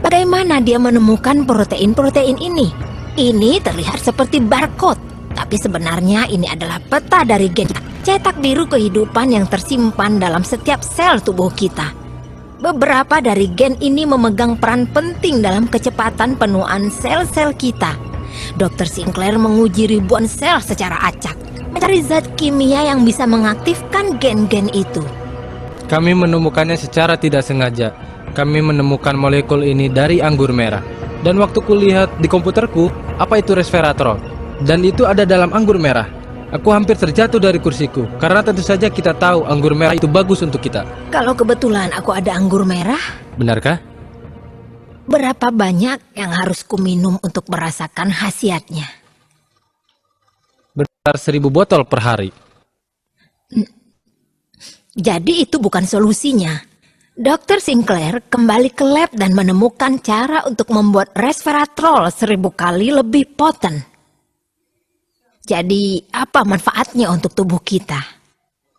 Bagaimana dia menemukan protein-protein ini? Ini terlihat seperti barcode, tapi sebenarnya ini adalah peta dari gen, cetak biru kehidupan yang tersimpan dalam setiap sel tubuh kita. Beberapa dari gen ini memegang peran penting dalam kecepatan penuaan sel-sel kita. Dr. Sinclair menguji ribuan sel secara acak, mencari zat kimia yang bisa mengaktifkan gen-gen itu. Kami menemukannya secara tidak sengaja. Kami menemukan molekul ini dari anggur merah. Dan waktu kulihat di komputerku, apa itu resveratrol? Dan itu ada dalam anggur merah. Aku hampir terjatuh dari kursiku, karena tentu saja kita tahu anggur merah itu bagus untuk kita. Kalau kebetulan aku ada anggur merah, Benarkah? berapa banyak yang harus kuminum untuk merasakan khasiatnya? Benar 1000 botol per hari. Jadi itu bukan solusinya. Dr. Sinclair kembali ke lab dan menemukan cara untuk membuat resveratrol 1000 kali lebih poten. Jadi, apa manfaatnya untuk tubuh kita?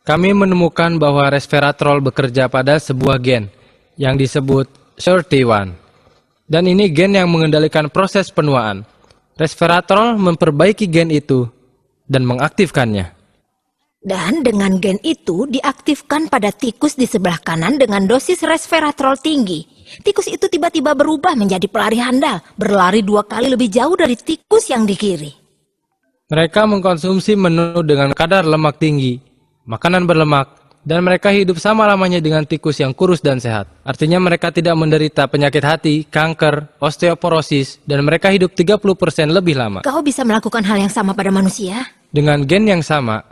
Kami menemukan bahwa resveratrol bekerja pada sebuah gen yang disebut SIRT1. Dan ini gen yang mengendalikan proses penuaan. Resveratrol memperbaiki gen itu dan mengaktifkannya. Dan dengan gen itu diaktifkan pada tikus di sebelah kanan dengan dosis resveratrol tinggi. Tikus itu tiba-tiba berubah menjadi pelari handal, berlari 2 kali lebih jauh dari tikus yang di kiri. Mereka mengkonsumsi menu dengan kadar lemak tinggi, makanan berlemak, dan mereka hidup sama-lamanya dengan tikus yang kurus dan sehat. Artinya mereka tidak menderita penyakit hati, kanker, osteoporosis, dan mereka hidup 30% lebih lama. Kau bisa melakukan hal yang sama pada manusia? Dengan gen yang sama,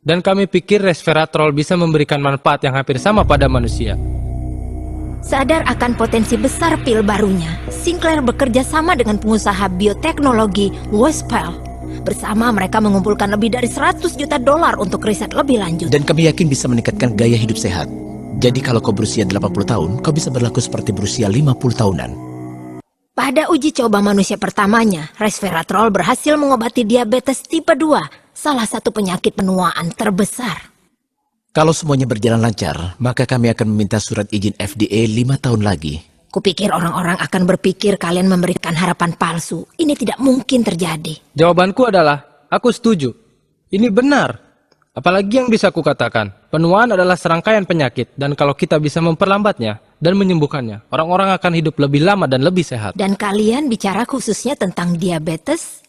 dan kami pikir resveratrol bisa memberikan manfaat yang hampir sama pada manusia. Sadar akan potensi besar pil barunya, Sinclair bekerja sama dengan pengusaha bioteknologi Westpal. Bersama mereka mengumpulkan lebih dari 100 juta dolar untuk riset lebih lanjut. Dan kami yakin bisa meningkatkan gaya hidup sehat. Jadi kalau kau berusia 80 tahun, kau bisa berlaku seperti berusia 50 tahunan. Pada uji coba manusia pertamanya, resveratrol berhasil mengobati diabetes tipe 2, salah satu penyakit penuaan terbesar. Kalau semuanya berjalan lancar, maka kami akan meminta surat izin FDA 5 tahun lagi. Kupikir orang-orang akan berpikir kalian memberikan harapan palsu. Ini tidak mungkin terjadi. Jawabanku adalah, aku setuju. Ini benar. Apalagi yang bisa kukatakan, penuaan adalah serangkaian penyakit, dan kalau kita bisa memperlambatnya dan menyembuhkannya, orang-orang akan hidup lebih lama dan lebih sehat. Dan kalian bicara khususnya tentang diabetes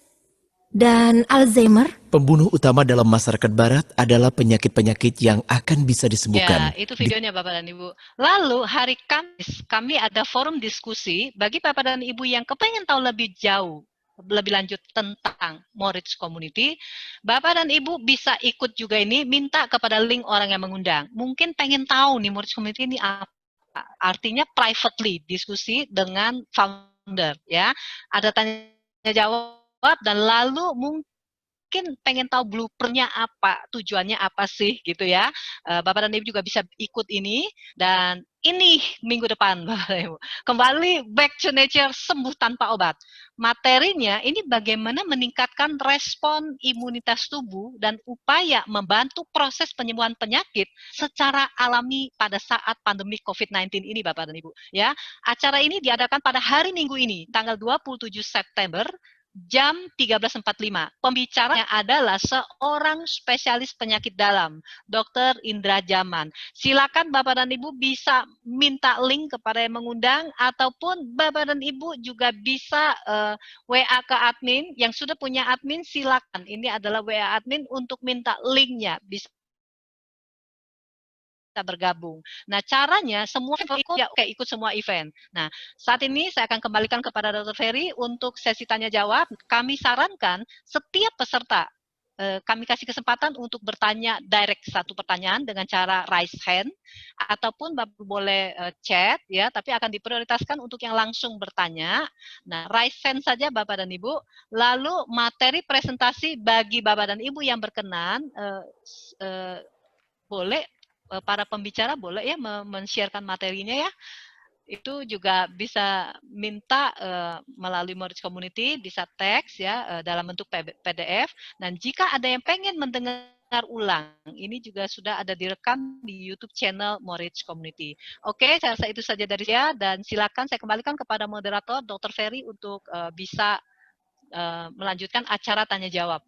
dan Alzheimer? Pembunuh utama dalam masyarakat barat adalah penyakit-penyakit yang akan bisa disembuhkan. Ya, itu videonya Bapak dan Ibu. Lalu hari Kamis kami ada forum diskusi bagi Bapak dan Ibu yang kepengen tahu lebih jauh, lebih lanjut tentang Moritz Community. Bapak dan Ibu bisa ikut juga ini, minta kepada link orang yang mengundang. Mungkin pengen tahu nih Moritz Community ini apa. Artinya privately diskusi dengan founder ya. Ada tanya jawab dan lalu mungkin pengen tahu blueprint-nya apa, tujuannya apa sih gitu ya. Bapak dan Ibu juga bisa ikut ini, dan ini minggu depan Bapak dan Ibu. Kembali back to nature, sembuh tanpa obat. Materinya ini bagaimana meningkatkan respon imunitas tubuh dan upaya membantu proses penyembuhan penyakit secara alami pada saat pandemi COVID-19 ini Bapak dan Ibu. Ya, acara ini diadakan pada hari Minggu ini, tanggal 27 September jam 13.45. Pembicaranya adalah seorang spesialis penyakit dalam, Dr. Indra Jaman. Silakan Bapak dan Ibu bisa minta link kepada yang mengundang, ataupun Bapak dan Ibu juga bisa WA ke admin. Yang sudah punya admin, silakan. Ini adalah WA admin untuk minta linknya. Bisa bergabung. Nah, caranya semua ikut semua event. Nah, saat ini saya akan kembalikan kepada Dr. Ferry untuk sesi tanya jawab. Kami sarankan setiap peserta kami kasih kesempatan untuk bertanya direct satu pertanyaan dengan cara raise hand, ataupun Bapak boleh chat ya, tapi akan diprioritaskan untuk yang langsung bertanya. Nah, raise hand saja Bapak dan Ibu. Lalu materi presentasi bagi Bapak dan Ibu yang berkenan boleh para pembicara boleh ya men-sharekan materinya ya. Itu juga bisa minta melalui Moritz Community, bisa teks ya dalam bentuk PDF. Dan jika ada yang pengen mendengar ulang, ini juga sudah ada direkam di YouTube channel Moritz Community. Oke, saya rasa itu saja dari saya, dan silakan saya kembalikan kepada moderator Dr. Ferry untuk bisa melanjutkan acara tanya jawab.